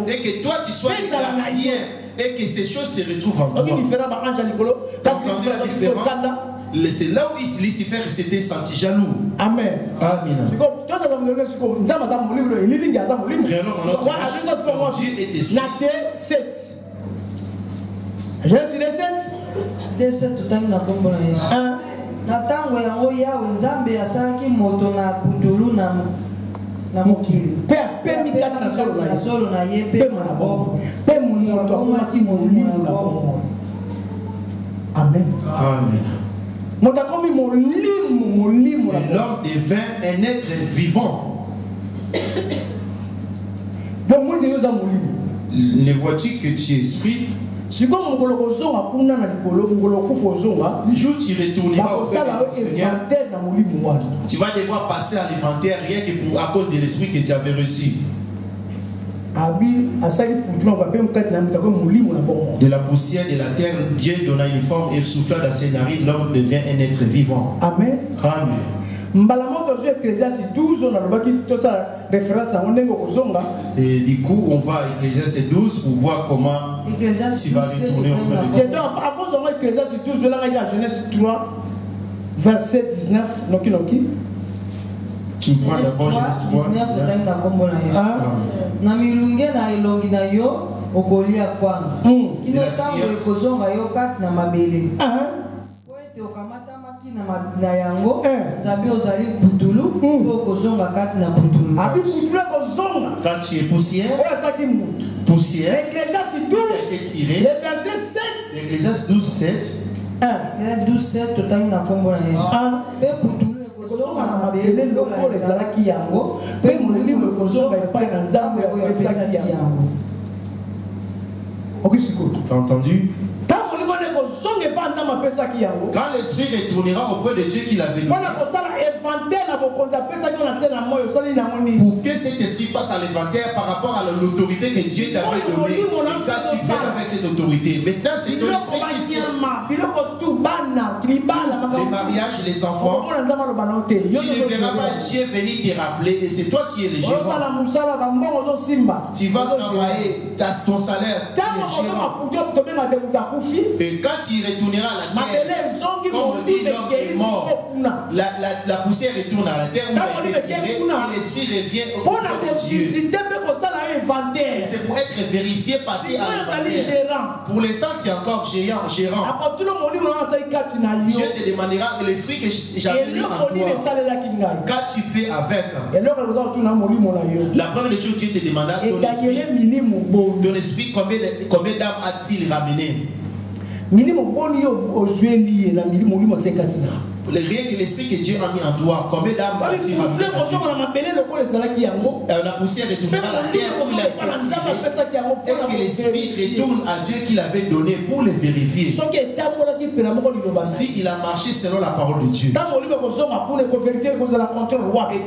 Et que toi tu sois le gardien et que ces choses se retrouvent en toi. Entendez la différence? C'est là où Lucifer s'était senti jaloux. Amen. Amen. Dieu est esprit. Genèse 7. Na tango yango Yawe Nzambe asalaki moto na putulu na mokili. Pe na solo na ye pe na bomo. Pe moni akomaki molimo na bomo. Amen. Amen. Et l'homme devint un être vivant. Ne vois-tu que tu es esprit? Le jour où tu retourneras au Seigneur, tu vas devoir passer à l'inventaire rien que à cause de l'esprit que tu avais reçu. De la poussière de la terre, Dieu donna une forme et souffla dans ses narines, l'homme devient un être vivant. Amen. Amen. Et du coup, on va à Ecclésiaste 12 pour voir comment tu vas retourner au Dieu. Genèse 3, verset 19. Tu prends d'abord Genèse 3. Na milunge na elongi na yo okolia kwanga. Kino tango ekozonga yo kati na mabele. Po ete okamatamaki na yango Nzambe ozali putulu po okozonga kati na putulu. Quand tu es poussière, poussière, Ecclésiaste 12, le verset 7. Ecclésiaste 12, 7. 12, 7 totangi na kombo na Yesu. Pe putulu ekozonga na mabele lokola ezalaki yango pe molimo ekozonga epai na Nzambe oyo apesaki yango. T'as entendu? Quand l'esprit retournera auprès de Dieu qui l'avait donné, pour que cet esprit passe à l'inventaire par rapport à l'autorité que Dieu t'avait donnée, et quand tu fais avec cette autorité, maintenant c'est ton esprit qui sait. Les mariages, les enfants, tu ne verras pas Dieu venir te rappeler et c'est toi qui es le gérant. Tu vas travailler ton salaire, tu es gérant. Et quand tu retourneras à la terre, comme on dit, l'homme est mort, la poussière retourne à la terre où il a été tiré et l'esprit revient au nom de Dieu. C'est pour être vérifié, passer à l'inventaire. Pour l'instant, tu es encore gérant. Dieu te demandera de l'esprit que j'avais mis en toi. Quand tu fais avec, la première chose Dieu te demandera, ton esprit, combien d'âmes a-t-il ramené? Rien que l'esprit que Dieu a mis en toi, combien d'âmes a-t-il ramené? La poussière retournera à la terre où il a été tiré et que l'esprit retourne à Dieu qui l'avait donné pour le vérifier. Si il a marché selon la parole de Dieu. Et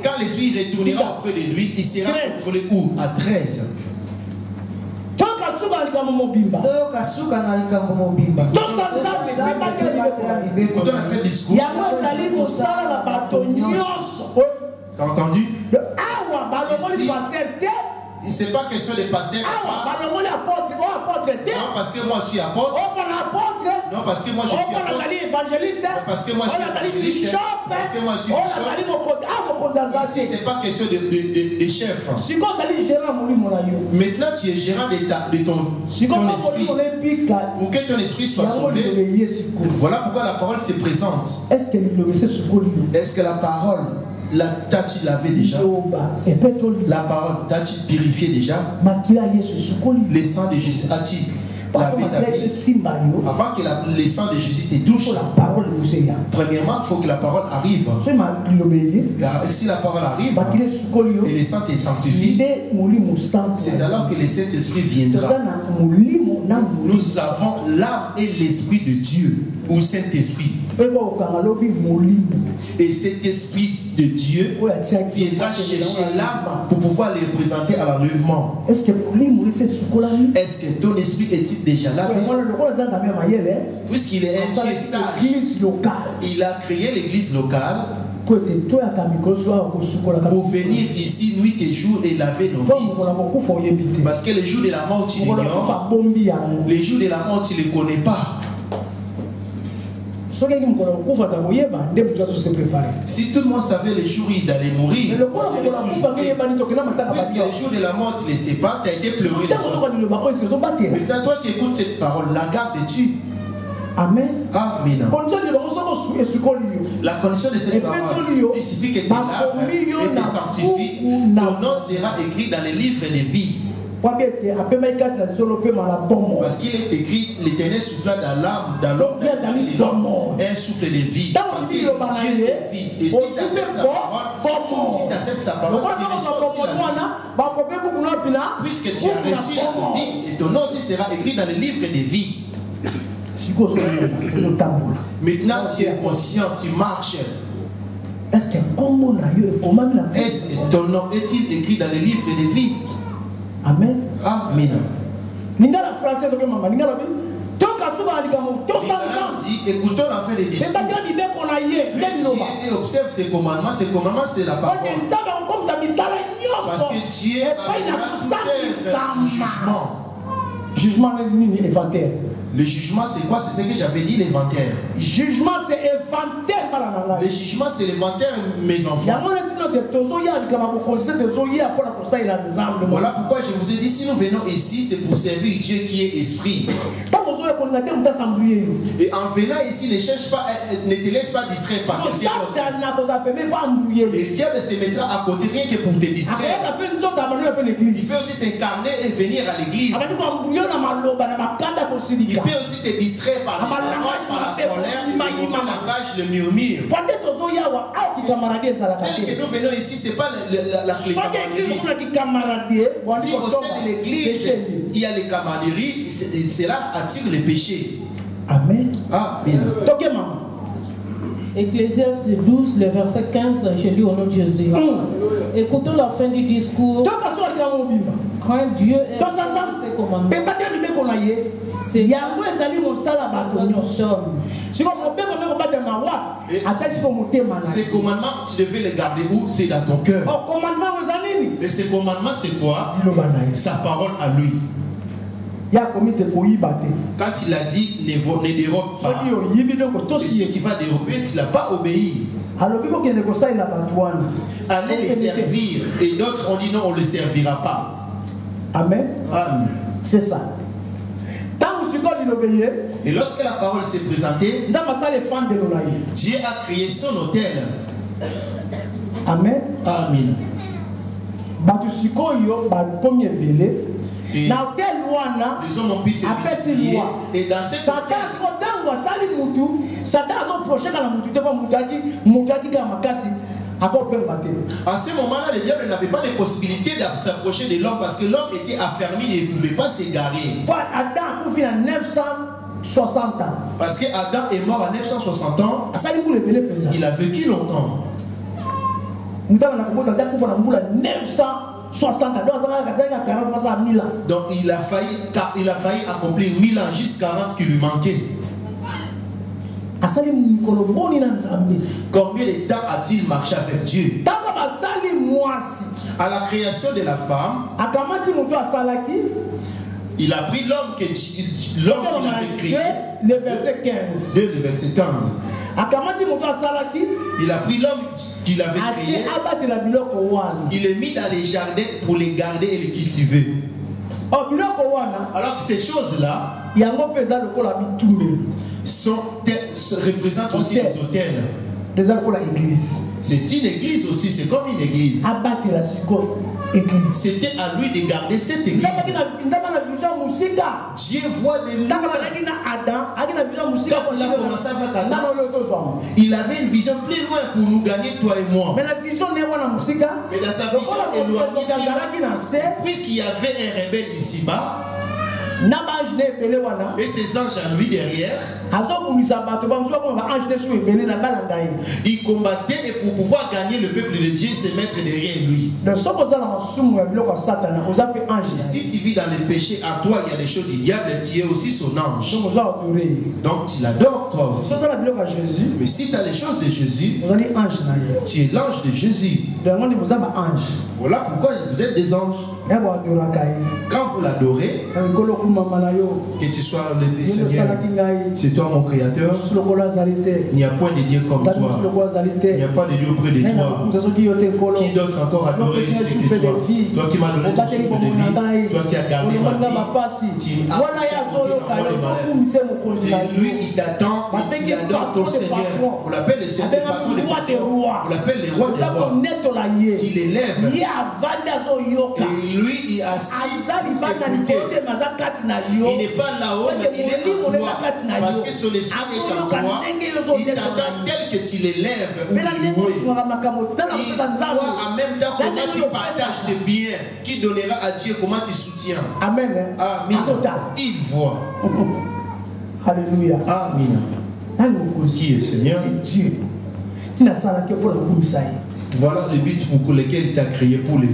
quand l'esprit retournera auprès de lui, il sera contrôlé où? À 13. T'as entendu? C'est pas question de pasteur. Non, parce que moi je suis apôtre. Non, parce que moi je suis apôtre. Non, parce que moi je suis évangéliste. Parce que moi je suis bishop. Ici, c'est pas question de chef. Maintenant, tu es gérant de ton esprit. Pour que ton esprit soit sauvé. Voilà pourquoi la parole se présente. Est-ce que la parole, t'as-tu lavé déjà? La parole, t'as-tu purifié déjà? Le sang de Jésus, as-tu lavé ta vie? Avant que le sang de Jésus te touche, premièrement, il faut que la parole arrive. Si la parole arrive et le sang te sanctifie, c'est alors que le Saint-Esprit viendra. Nous avons l'âme et l'esprit de Dieu, ou Saint-Esprit. Et cet esprit de Dieu viendra chercher l'âme pour pouvoir les représenter à l'enlèvement. Est-ce que ton esprit est-il déjà là? Puisqu'il est un Dieu sage, il a créé l'église locale pour venir ici nuit et jour et laver nos vies. Parce que les jours de la mort tu l'ignores, les jours de la mort tu ne les connais pas. Si tout le monde savait les jours où il allait mourir, puisque les jours de la mort tu ne les sais pas, tu as été pleuré les autres. Maintenant toi qui écoutes cette parole, la gardes-tu? Amen. Amen. La condition de cette parole, il suffit que tu laves et te sanctifies, ton nom sera écrit dans les livres de vie. Parce qu'il est écrit, l'Éternel souffla dans l'âme, dans l'homme, un souffle de vie. Parce que Dieu est vie. Et si tu acceptes sa parole, tu reçois aussi la vie. Puisque tu as reçu la vie, et ton nom aussi sera écrit dans le livre de vie. Maintenant tu es conscient, tu marches. Est-ce que ton nom est-il écrit dans le livre de vie? Amen. Amen. Écoutons la fin des discours. Et observe ces commandements. Ces commandements, c'est la parole. Parce que Dieu a fait le jugement. Le jugement, c'est quoi? C'est ce que j'avais dit, l'inventaire. Jugement, c'est inventaire. Le jugement, c'est l'inventaire, mes enfants. Voilà pourquoi je vous ai dit, si nous venons ici, c'est pour servir Dieu qui est esprit. Et en venant ici, ne cherche pas, ne te laisse pas distraire par quelqu'un d'autre. Le diable se mettra à côté rien que pour te distraire. Il peut aussi s'incarner et venir à l'église. Il peut aussi te distraire par les paroles, par la colère, le langage, le murmure. Tel que nous venons ici, ce n'est pas la camaraderie. Si au sein de l'église, il y a les camaraderies, cela attire le péché. Amen. Amen. Toke maman. Ecclésiaste 12, le verset 15, je lis au nom de Jésus. Écoutons la fin du discours. Quand Dieu est ses commandements, c'est ces commandements, tu devais les garder où? C'est dans ton cœur. Et ces commandements, c'est quoi? Sa parole à lui. Quand il a dit ne dérobe pas, et si tu vas dérober, tu n'as pas obéi. Allez les servir. Et d'autres ont dit non, on ne les servira pas. Amen. Amen. C'est ça. Et lorsque la parole s'est présentée, Dieu a créé son autel. Amen. Amen. Et les hommes ont pu se multiplier. Et dans cette à ce moment-là, le diable n'avait pas de possibilité de s'approcher de l'homme parce que l'homme était affermi et il ne pouvait pas s'égarer. Parce que Adam est mort à 960 ans. Il a vécu longtemps. Donc il a failli accomplir 1000 ans, juste 40 qui lui manquaient. Combien de temps a-t-il marché avec Dieu? À la création de la femme, il a pris l'homme qu'il avait créé. Le verset 15. Le verset 15. Il a pris l'homme qu'il avait créé. Il les mis dans les jardins pour les garder et les cultiver. Alors que ces choses-là représentent aussi les hôtels. C'est une église aussi, c'est comme une église. C'était à lui de garder cette église. Dieu voit de loin. Quand il a commencé avec Adam, il avait une vision plus loin pour nous gagner, toi et moi. Mais dans sa vision éloignée, puisqu'il y avait un rebelle ici-bas, et ses anges à lui derrière, il combattait et pour pouvoir gagner le peuple de Dieu, se mettre derrière lui. Si tu vis dans le péché, à toi il y a des choses du diable, tu es aussi son ange. Donc tu l'adores toi aussi. Mais si tu as les choses de Jésus, tu es l'ange de Jésus. Voilà pourquoi vous êtes des anges. Quand vous l'adorez, que tu sois le Seigneur, c'est toi mon créateur, il n'y a point de Dieu comme toi, il n'y a pas de Dieu auprès de toi. Qui d'autre encore adorer ce que toi? Toi qui m'as donné ton souffle de vie, toi qui as gardé ma vie, tu as et lui il t'attend, il adore ton Seigneur. On l'appelle le Seigneur, on l'appelle le roi des rois. Tu l'élèves. Et lui, il est assis. Il n'est pas là-haut, mais il est en toi. Parce que son esprit est en toi. Il t'attend tel que tu l'élèves ou il voit en même temps comment tu partages tes biens, qui donnera à Dieu, comment tu soutiens. Amen. Amen. Il voit. Alléluia. Amen. Qui est Seigneur? C'est Dieu. Tu n'as ça là que pour la commissaire. Voilà le but pour lequel il t'a créé pour les.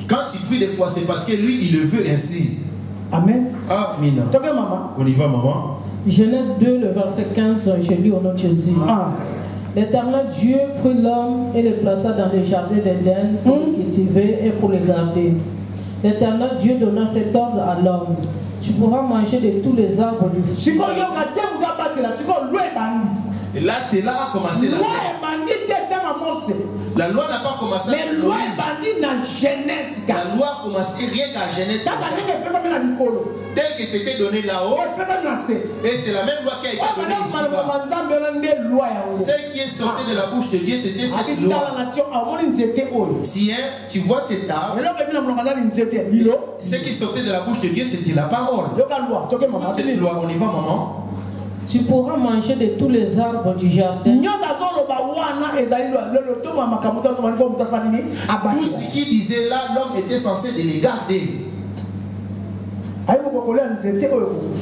Quand il prie des fois, c'est parce que lui, il le veut ainsi. Amen. Amen. On y va, maman. Genèse 2, le verset 15, je lis au nom de Jésus. L'Éternel Dieu prit l'homme et le plaça dans les jardins d'Éden pour le cultiver et pour le garder. L'Éternel Dieu donna cet ordre à l'homme. Tu pourras manger de tous les arbres du fruit. Et là, c'est là a commencé la loi. La loi n'a pas commencé avec Moïse. La loi a commencé rien qu'à Genèse. Tel que c'était donné là-haut. Et c'est la même loi qui a été donnée ici-bas. Celle qui est sortie de la bouche de Dieu, c'était cette loi. Tiens, tu vois cet arbre. Ce qui sortait de la bouche de Dieu, c'était la parole. Cette loi, on y va, maman. Tu pourras manger de tous les arbres du jardin. Tout ce qu'il disait là, l'homme était censé de les garder.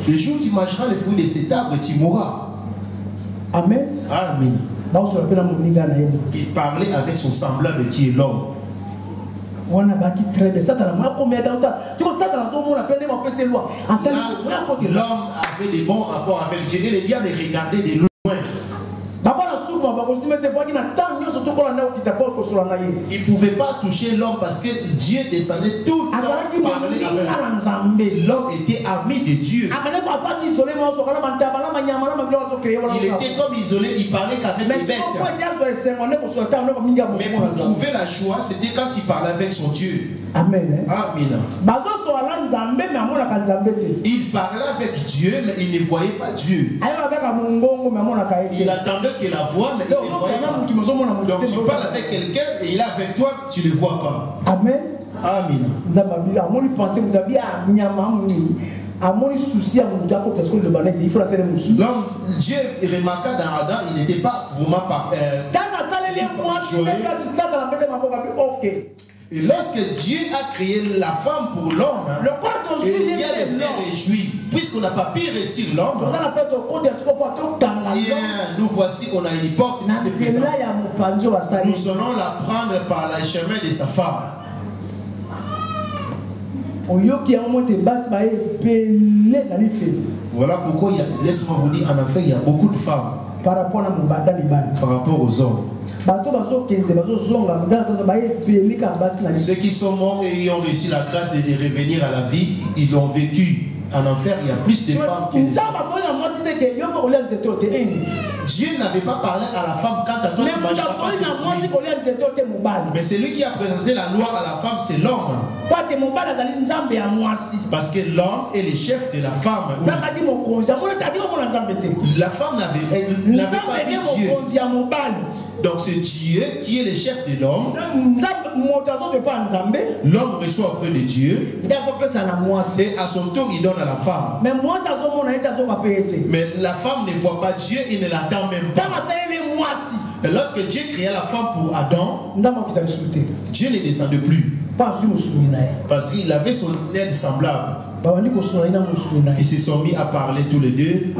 Le jour où tu mangeras les fruits de cet arbre, tu mourras. Amen. Amen. Il parlait avec son semblable qui est l'homme. L'homme avait des bons rapports avec Dieu et les diables regardaient de loin. Il ne pouvait pas toucher l'homme parce que Dieu descendait tout le temps parler avec l'homme. Était ami de Dieu. Il était comme isolé, il parlait qu'avec les bêtes. Mais pour trouver la joie, c'était quand il parlait avec son Dieu. Amen. Amen. Il parlait avec Dieu, mais il ne voyait pas Dieu. Il attendait que la voix, mais il ne voyait pas. Donc tu parles avec quelqu'un et il est avec toi, tu ne le vois pas. Amen. Amen. L'homme, Dieu remarqua dans Adam, il n'était pas vraiment et lorsque Dieu a créé la femme pour l'homme, et il y a des s'est réjoui, puisqu'on n'a pas pu réussir l'homme. Tiens, nous voici, on a une porte qui se présente. Nous allons la prendre par le chemin de sa femme. Voilà pourquoi, laisse-moi vous dire, en effet, il y a beaucoup de femmes par rapport aux hommes. Ceux qui sont morts et ont reçu la grâce de revenir à la vie, ils ont vécu en enfer. Il y a plus de femmes que des hommes. Dieu n'avait pas parlé à la femme quand à toi tu manges pas ce fruit. Mais c'est lui qui a présenté la loi à la femme, c'est l'homme. Parce que l'homme est le chef de la femme. La femme n'avait pas vu Dieu. Donc c'est Dieu qui est le chef de l'homme. L'homme reçoit auprès de Dieu. Et à son tour, il donne à la femme. Mais la femme ne voit pas Dieu, il ne l'attend même pas. Et lorsque Dieu créa la femme pour Adam, Dieu ne descendait plus. Parce qu'il avait son aide semblable. Ils se sont mis à parler tous les deux.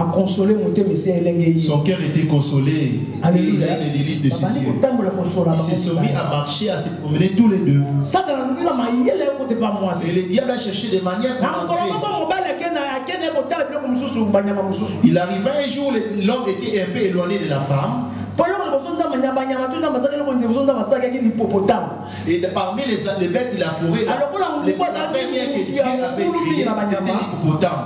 Son cœur était consolé. Il a des délices de ses yeux. Ils se sont mis à marcher, à se promener tous les deux. Et le diable a cherché des manières pour entrer. Il arriva un jour, l'homme était un peu éloigné de la femme. Et parmi les bêtes de la forêt, la première que Dieu avait créée, c'était l'hippopotame.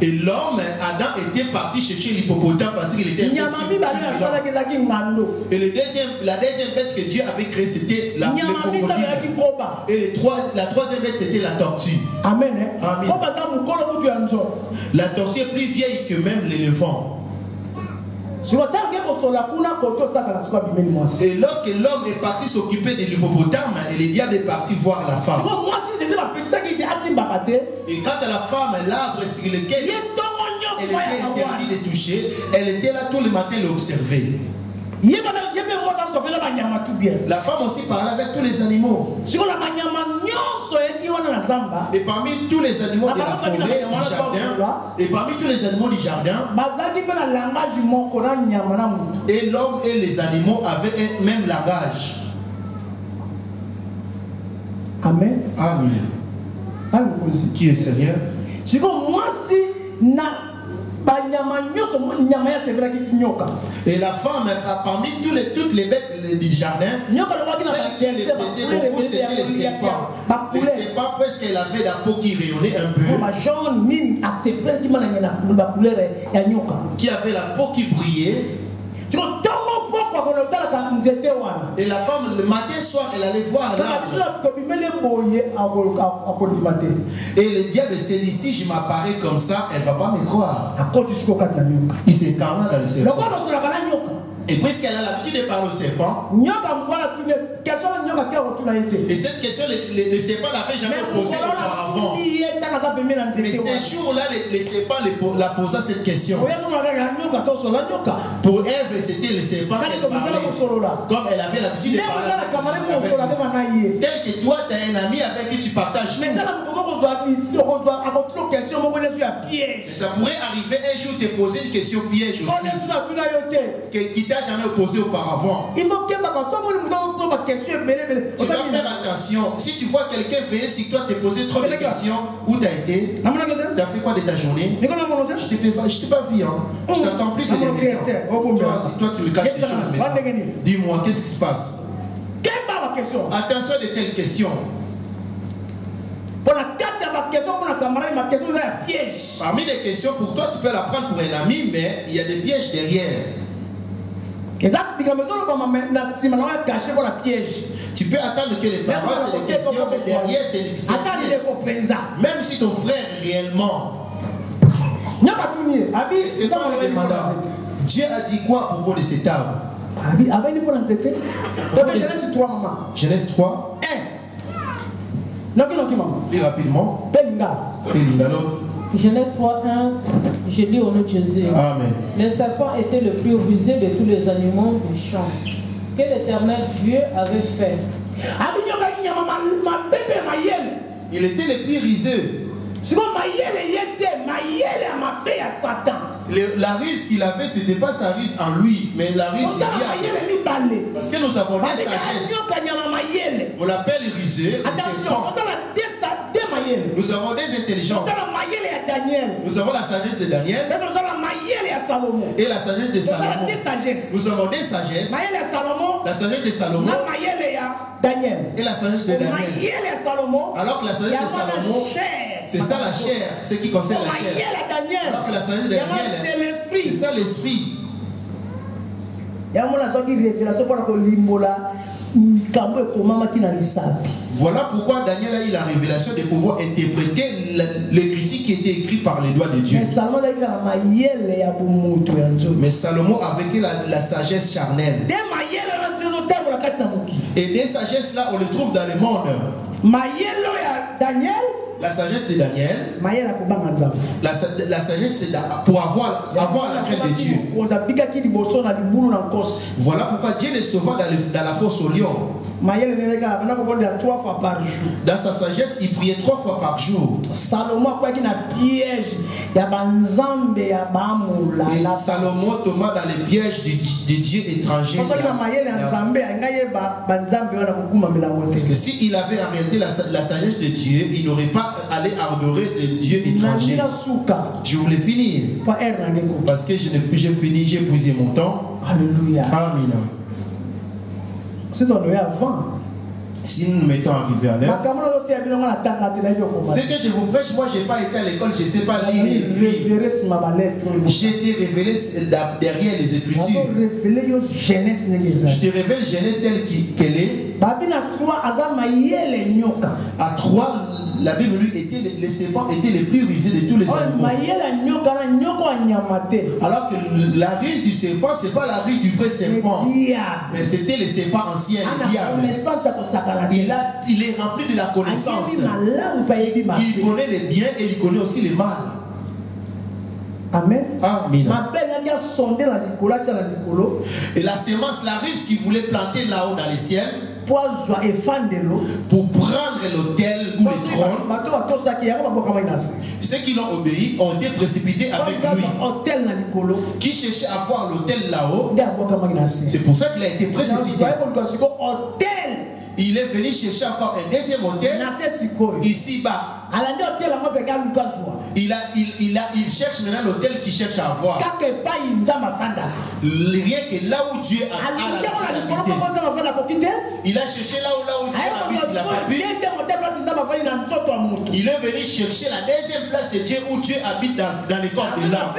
Et l'homme, Adam, était parti chercher l'hippopotame parce qu'il était. Et la deuxième bête que Dieu avait créée, c'était la crocodile. Et la troisième bête, c'était la tortue. Amen. Amen. La tortue est plus vieille que même l'éléphant. Et lorsque l'homme est parti s'occuper de l'hippopotame, et le diable est parti voir la femme. Et quand la femme, l'arbre sur lequel elle était interdite de toucher, elle était là tout le matin l'observer. La femme aussi parlait avec tous les animaux. Et parmi tous les animaux de la forêt, du jardin, et parmi tous les animaux du jardin, et l'homme et les animaux avaient un même langage. Amen. Amen. Qui est Seigneur? Et la femme, parmi toutes les bêtes du jardin, celle qui les plaisait beaucoup, c'était les serpents. Les serpents, parce qu'elle avait la peau qui rayonnait un peu, qui avait la peau qui brillait. Et la femme, le matin soir, elle allait voir l'arbre. Et le diable s'est dit, si je m'apparais comme ça, elle ne va pas me croire. Il s'est carné dans le cerveau. Et puisqu'elle a l'habitude de parler au serpent, et cette question, le serpent ne l'avait jamais posée auparavant. Mais ces jours-là, le serpent la posa cette question. Pour Ève, c'était le serpent qu'elle parlait. Comme elle avait l'habitude de parler avec. Tel que toi, tu as un ami avec qui tu partages tout. Mais ça pourrait arriver un jour de te poser une question piège aussi. Qui t'a jamais posé auparavant. Tu dois faire attention. Si tu vois quelqu'un veiller sur toi te poser trop de questions, où tu as été, tu as fait quoi de ta journée, je t'ai pas vu. Je t'entends plus. Si toi tu me caches des choses, dis-moi, qu'est-ce qui se passe? Attention de telles questions. Parmi les questions, pour toi, tu peux la prendre pour un ami, mais il y a des pièges derrière. Tu peux attendre que les parents c'est des questions, mais derrière c'est piège. Même si ton frère réellement, c'est pas le demandant. Dieu a dit quoi à propos de cette arbre? Genèse 3. Lis rapidement. Genèse 3:1, je lis au nom de Jésus. Amen. Le serpent était le plus rusé de tous les animaux du champ que l'Éternel Dieu avait fait. Il était le plus rusé. La ruse qu'il avait, ce n'était pas sa ruse en lui, mais la ruse qu'il a. Parce que nous avons des sagesses. On l'appelle rusé. Nous avons des intelligences. Nous avons la sagesse de Daniel et la sagesse de Salomon. Nous avons des sagesses. La sagesse de Salomon et la sagesse de Daniel. Alors que la sagesse de Salomon, c'est ça la chair, ce qui concerne la chair. Alors que la sagesse de Daniel, c'est ça l'esprit. Voilà pourquoi Daniel a eu la révélation de pouvoir interpréter l'écriture qui était écrite par les doigts de Dieu. Mais Salomon avait la sagesse charnelle. Et des sagesses là, on les trouve dans le monde. La sagesse de Daniel, la sagesse c'est pour avoir la crainte de Dieu. Voilà pourquoi Dieu les sauva dans la fosse au lion. Dans sa sagesse, il priait 3 fois par jour. Et Salomon tomba dans les pièges de dieux étrangers. Parce que s'il avait arrêté la sagesse de Dieu, il n'aurait pas allé adorer des dieux étrangers. Je voulais finir. Parce que j'ai fini, j'ai épuisé mon temps. Alléluia. Amen. C'est dans le avant. Si nous nous mettons arrivés à l'heure, ce que je vous prêche, moi je n'ai pas été à l'école, je ne sais pas lire et écrire. J'ai été révélé derrière les Écritures. Je te révèle Genèse telle qu'elle est. À 3, la Bible lui était, les serpents étaient les plus rusés de tous les animaux. Alors que la ruse du serpent, ce n'est pas la ruse du vrai serpent, mais c'était le serpent ancien, le diable. Il est rempli de la connaissance. Il connaît les biens et il connaît aussi les mal. Amen. Amen. Et la semence, la ruse qui voulait planter là-haut dans les ciels, pour prendre l'autel ou le trône, ceux qui l'ont obéi ont été précipités avec lui. Qui cherchait à voir l'autel là-haut, c'est pour ça qu'il a été précipité. Il est venu chercher encore un deuxième autel ici-bas. Il cherche maintenant l'autel qu'il cherche à avoir. Rien que là où Dieu a habité. Il a cherché là où Dieu habite, il n'a pas pu. Il est venu chercher la deuxième place de Dieu où Dieu habite dans le corps de l'homme.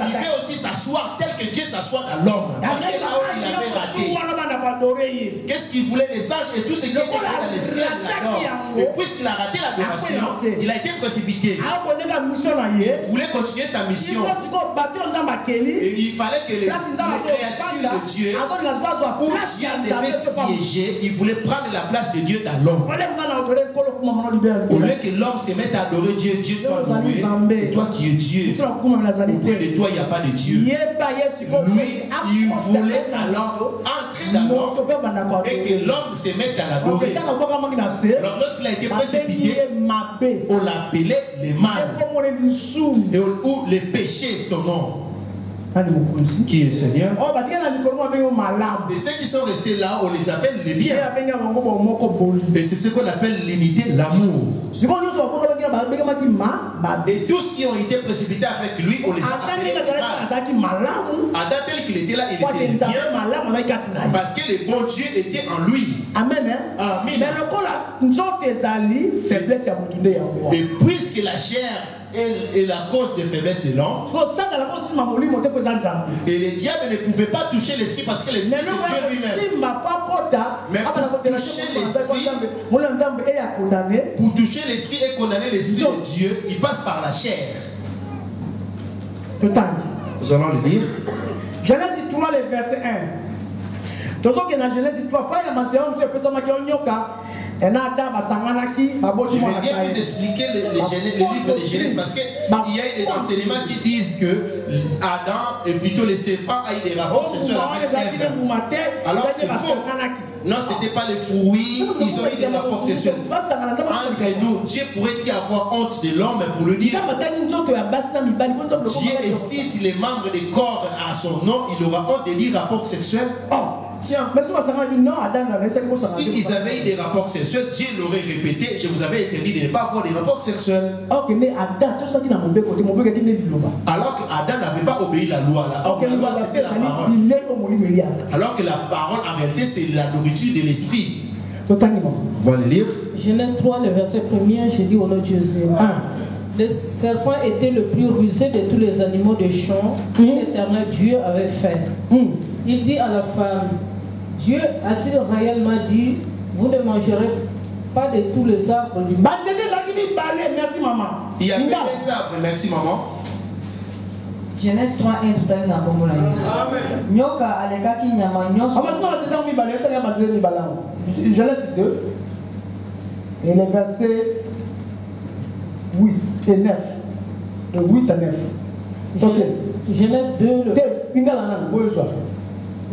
Il veut aussi s'asseoir tel que Dieu s'assoit dans l'homme. Parce que là où il avait raté. Qu'est-ce qu'il voulait les anges et tout ce qui était dans le ciel l'adore. Et puisqu'il a raté l'adoration, il a été précipité. Il voulait continuer sa mission. Et il fallait que les créatures de Dieu, où Dieu devait siéger, il voulait prendre la place de Dieu dans l'homme. Au lieu que l'homme se mette à adorer Dieu, Dieu soit loué, c'est toi qui es Dieu. Auprès de toi, il n'y a pas de Dieu. Lui, il voulait alors entrer dans l'homme et que l'homme se mette à l'adorer. Alors lorsqu'il a été précipité, on l'appelait les mâles et où les péchés sont morts. Qui est le Seigneur? Et ceux qui sont restés là, on les appelle les biens. Et c'est ce qu'on appelle l'unité, l'amour. Et tous qui ont été précipités avec lui, on les appelle les mal. Adam tel qu'il était là, il était bien. Parce que le bon Dieu était en lui. Amen. Amen. Et puisque la chair est la cause de faiblesse de l'homme, et le diable ne pouvait pas toucher l'esprit parce que l'esprit c'est Dieu lui-même. Mais pour toucher l'esprit et condamner l'esprit de Dieu, il passe par la chair. Nous allons le lire. Genèse 3, le verset 1. Donc, dans Genèse 3, pas il y a je vais bien vous expliquer le livre de Genèse parce qu'il y a des enseignements qui disent que Adam et plutôt les serpents a eu des rapports sexuels avec Ève. Alors c'est faux. Non, ce n'était pas les fruits, ils ont eu des rapports sexuels. Entre nous, Dieu pourrait-il avoir honte de l'homme pour le dire? Dieu excite les membres des corps à son nom, il aura honte de dire rapport sexuel. Tiens, si ils avaient eu des rapports sexuels, Dieu l'aurait répété, je vous avais interdit de ne pas avoir des rapports sexuels. Alors qu'Adam n'avait pas obéi la loi. La loi c'était la parole. Alors que la parole en vérité c'est la nourriture de l'esprit. On va le lire. Genèse 3, le verset 1er, j'ai dit au nom de Jésus. Le serpent était le plus rusé de tous les animaux de champ que l'Éternel Dieu avait fait. Il dit à la femme, Dieu a-t-il réellement dit, vous ne mangerez pas de tous les arbres du monde? Merci maman. Il y avait des arbres, merci maman. Genèse 3, 1, tout à l'heure dans Congo la Yesu. Nyoka alekaki nyama nyonso. Genèse 2 et les versets 8 et 9. De 8 à 9. Genèse 2, le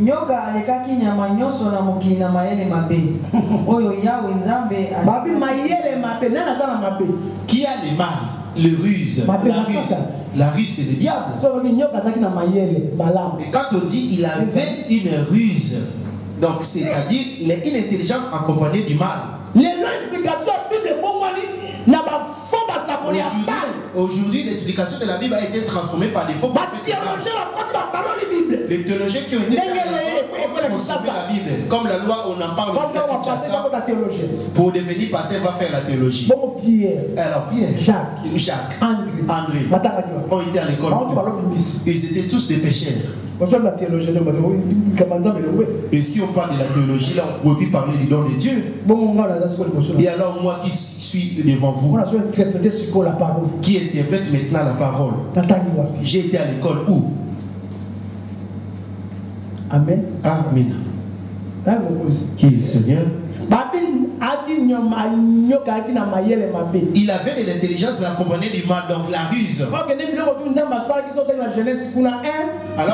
Nyoka alekaki nyama nyonso na mokili na mayele mabe. Oyo Yahweh Nzambe Babi mayele mabe na na mabe. Qui a les mal, les ruses, la ruse c'est le diable. Et quand on dit il avait une ruse, donc c'est-à-dire il a une intelligence accompagnée du mal. Aujourd'hui, l'explication de la Bible a été transformée par des faux prophètes. Les théologiens qui ont été transformés la Bible. Comme la loi, on en parle pour devenir pasteur, va faire la théologie. Alors Pierre, Jacques, André ont été à l'école. Ils étaient tous des pécheurs. Et si on parle de la théologie, là, on peut plus parler du don de Dieu. Et alors, moi qui suis devant vous, qui interprète maintenant la parole, j'ai été à l'école où? Amen. Amen. Qui est le Seigneur? Il avait de l'intelligence accompagnée du mal, donc la ruse. Alors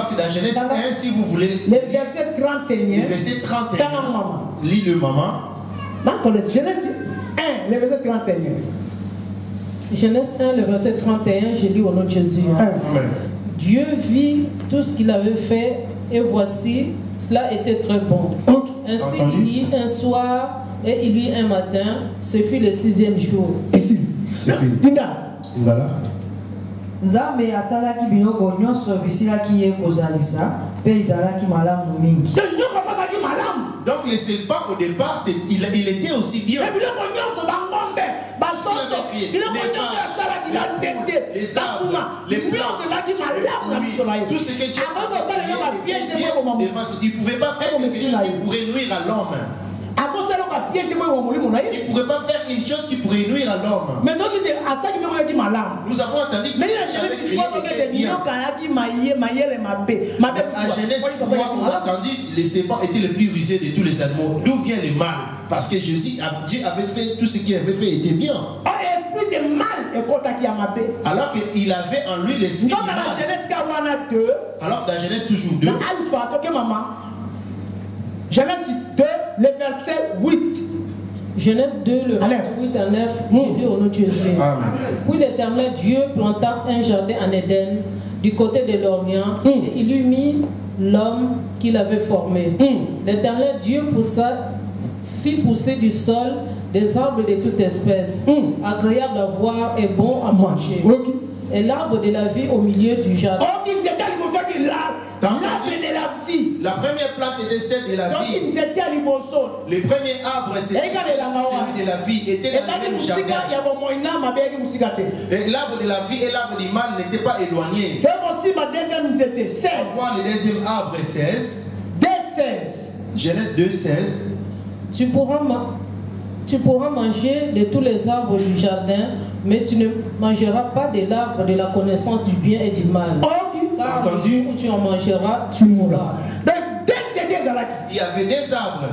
que dans Genèse 1, si vous voulez, le verset 31, lis le maman. Genèse 1, le verset 31. Genèse 1, le verset 31, j'ai lu au nom de Jésus. Amen. Dieu vit tout ce qu'il avait fait et voici, cela était très bon. Ainsi il y eut un soir et il y eut un matin, ce fut le 6e jour. Et si, c'est fini. Voilà. Nzambe atalaki biloko nyonso bisilaki ye kozalisa pe ezalaki malamu mingi. Donc le serpent au départ il était aussi bien. les arbres, les plantes, tout ce que Dieu a créé, il ne pouvait pas faire quelque chose qui pourrait nuire à l'homme. Il ne pourrait pas faire une chose qui pourrait nuire à l'homme. Nous avons entendu que Dieu avait créé bien. À Genèse 3, nous avons entendu que les serpents étaient les plus rusés de tous les animaux. D'où vient le mal? Parce que Dieu avait fait tout ce qu'il avait fait était bien. Alors qu'il avait en lui l'esprit du mal. Alors dans Genèse toujours 2. Genèse 2, le verset 8. Genèse 2, le verset 8 à 9. Jésus au nom de Jésus. Puis l'Éternel Dieu planta un jardin en Éden, du côté de l'Orient, et il lui mit l'homme qu'il avait formé. L'Éternel Dieu fit pousser du sol des arbres de toute espèce, agréables à voir et bons à manger. Et l'arbre de la vie au milieu du jardin. La première plante était celle de la vie. Le premier arbre, c'était celui de la vie, était dans le même jardin. Et l'arbre de la vie et l'arbre du mal n'étaient pas éloignés. On voit le deuxième arbre 16. Genèse 2, 16. Tu pourras manger de tous les arbres du jardin, mais tu ne mangeras pas de l'arbre de la connaissance du bien et du mal. Car le jour où tu en mangeras, tu mourras. Il y avait des arbres.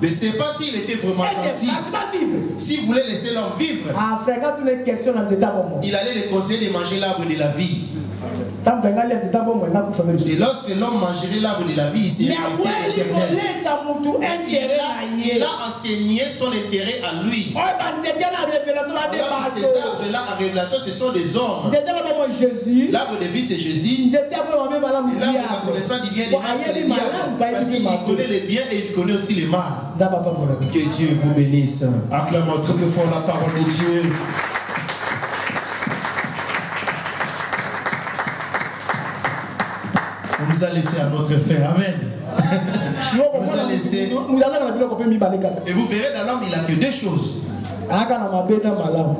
Ne sais pas s'il était vraiment gentil. S'il voulait laisser l'homme vivre, il allait les conseiller de manger l'arbre de la vie. Et lorsque l'homme mangerait l'arbre de la vie, il serait resté éternel. Il a enseigné son intérêt à lui. Ces arbres-là, en révélation, ce sont des hommes. L'arbre de vie, c'est Jésus. Et l'arbre de la connaissance du bien et du mal, c'est le diable. Parce qu'il connaît le bien et il connaît aussi le mal. Que Dieu vous bénisse. Acclamons très fort la parole de Dieu. On nous a laissé à notre frère. Amen. On nous a laissé. Et vous verrez dans l'homme, il n'a que deux choses.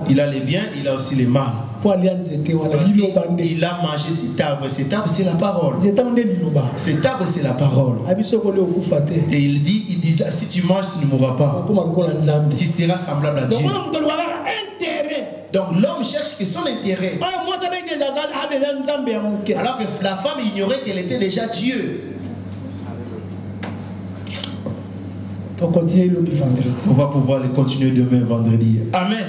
Il a les biens, il a aussi les mal. Parce qu'il a mangé cet arbre. Cet arbre, c'est la parole. Cet arbre, c'est la parole. Et il dit, si tu manges, tu ne mourras pas. Tu seras semblable à Dieu. Donc l'homme cherche que son intérêt. Alors que la femme ignorait qu'elle était déjà Dieu. On va pouvoir le continuer demain vendredi. Amen.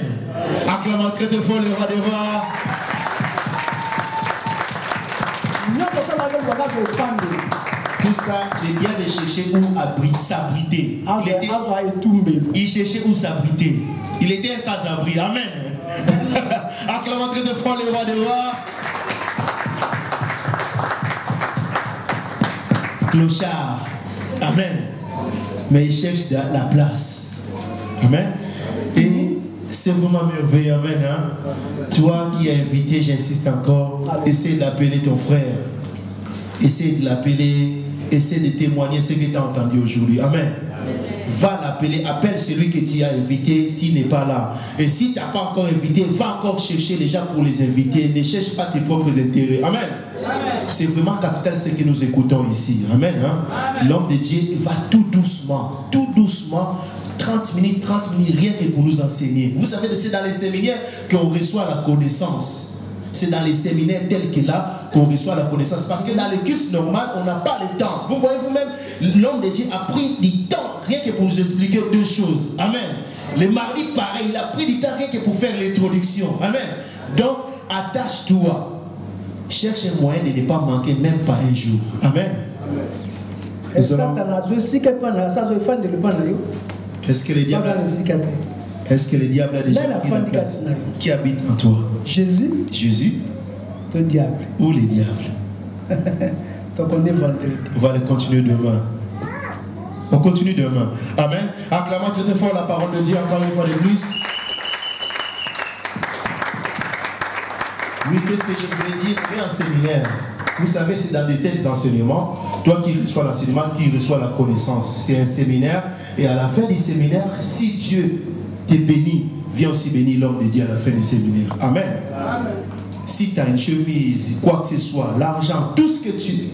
Acclamons très fort le roi des rois. Tout ça, il vient de chercher où s'abriter. Il cherchait où s'abriter. Il était sans abri. Amen. Acclamons très fort le roi des rois. Clochard. Amen. Mais il cherche la place. Amen. Et c'est vraiment merveilleux. Amen. Hein? Toi qui as invité, j'insiste encore, essaie d'appeler ton frère. Essaie de l'appeler. Essaie de témoigner ce que tu as entendu aujourd'hui. Amen. Va l'appeler, appelle celui que tu as invité s'il n'est pas là. Et si tu n'as pas encore invité, va encore chercher les gens pour les inviter. Ne cherche pas tes propres intérêts. Amen. C'est vraiment capital ce que nous écoutons ici. Amen. Hein? L'homme de Dieu va tout doucement, 30 minutes, rien que pour nous enseigner. Vous savez, c'est dans les séminaires qu'on reçoit la connaissance. C'est dans les séminaires tels que là qu'on reçoit la connaissance. Parce que dans les cultes normales, on n'a pas le temps. Vous voyez vous-même, l'homme de Dieu a pris du temps, rien que pour nous expliquer deux choses. Amen. Le mari, pareil, il a pris du temps rien que pour faire l'introduction. Amen. Donc, attache-toi. Cherche un moyen de ne pas manquer, même pas un jour. Amen. Est-ce que le diable a déjà pris la place? Qui habite en toi? Jésus. Le diable. Ou les diables? Donc on est vendredi. On va le continuer demain. On continue demain. Amen. Acclamons très fort la parole de Dieu encore une fois de plus. Oui, qu'est-ce que je voulais dire? Et en séminaire. Vous savez, c'est dans de tels enseignements, toi qui reçois l'enseignement, qui reçois la connaissance. C'est un séminaire, et à la fin du séminaire, si Dieu te bénit, viens aussi bénir l'homme de Dieu à la fin du séminaire. Amen. Amen. Si tu as une chemise, quoi que ce soit, l'argent, tout ce que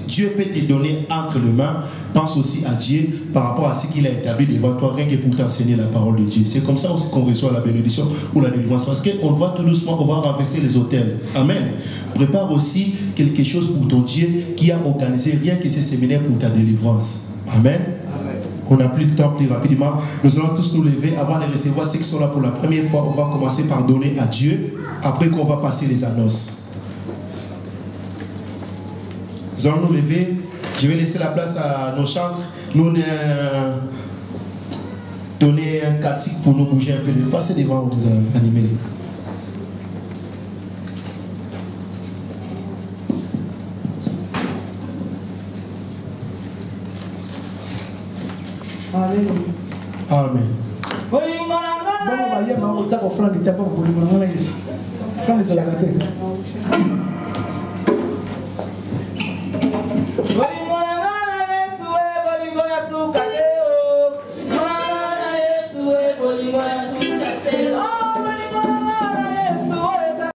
Dieu peut te donner entre les mains, pense aussi à Dieu par rapport à ce qu'il a établi devant toi, rien que pour t'enseigner la parole de Dieu. C'est comme ça aussi qu'on reçoit la bénédiction ou la délivrance. Parce qu'on voit tout doucement, on va renverser les autels. Amen. Prépare aussi quelque chose pour ton Dieu qui a organisé rien que ce séminaire pour ta délivrance. Amen. On n'a plus de temps, plus rapidement. Nous allons tous nous lever avant de recevoir ceux qui sont là pour la première fois. On va commencer par donner à Dieu, après qu'on va passer les annonces. Nous allons nous lever. Je vais laisser la place à nos chantres. Nous donner un cantique pour nous bouger un peu. Passez devant, vous animer. Amen. Bon,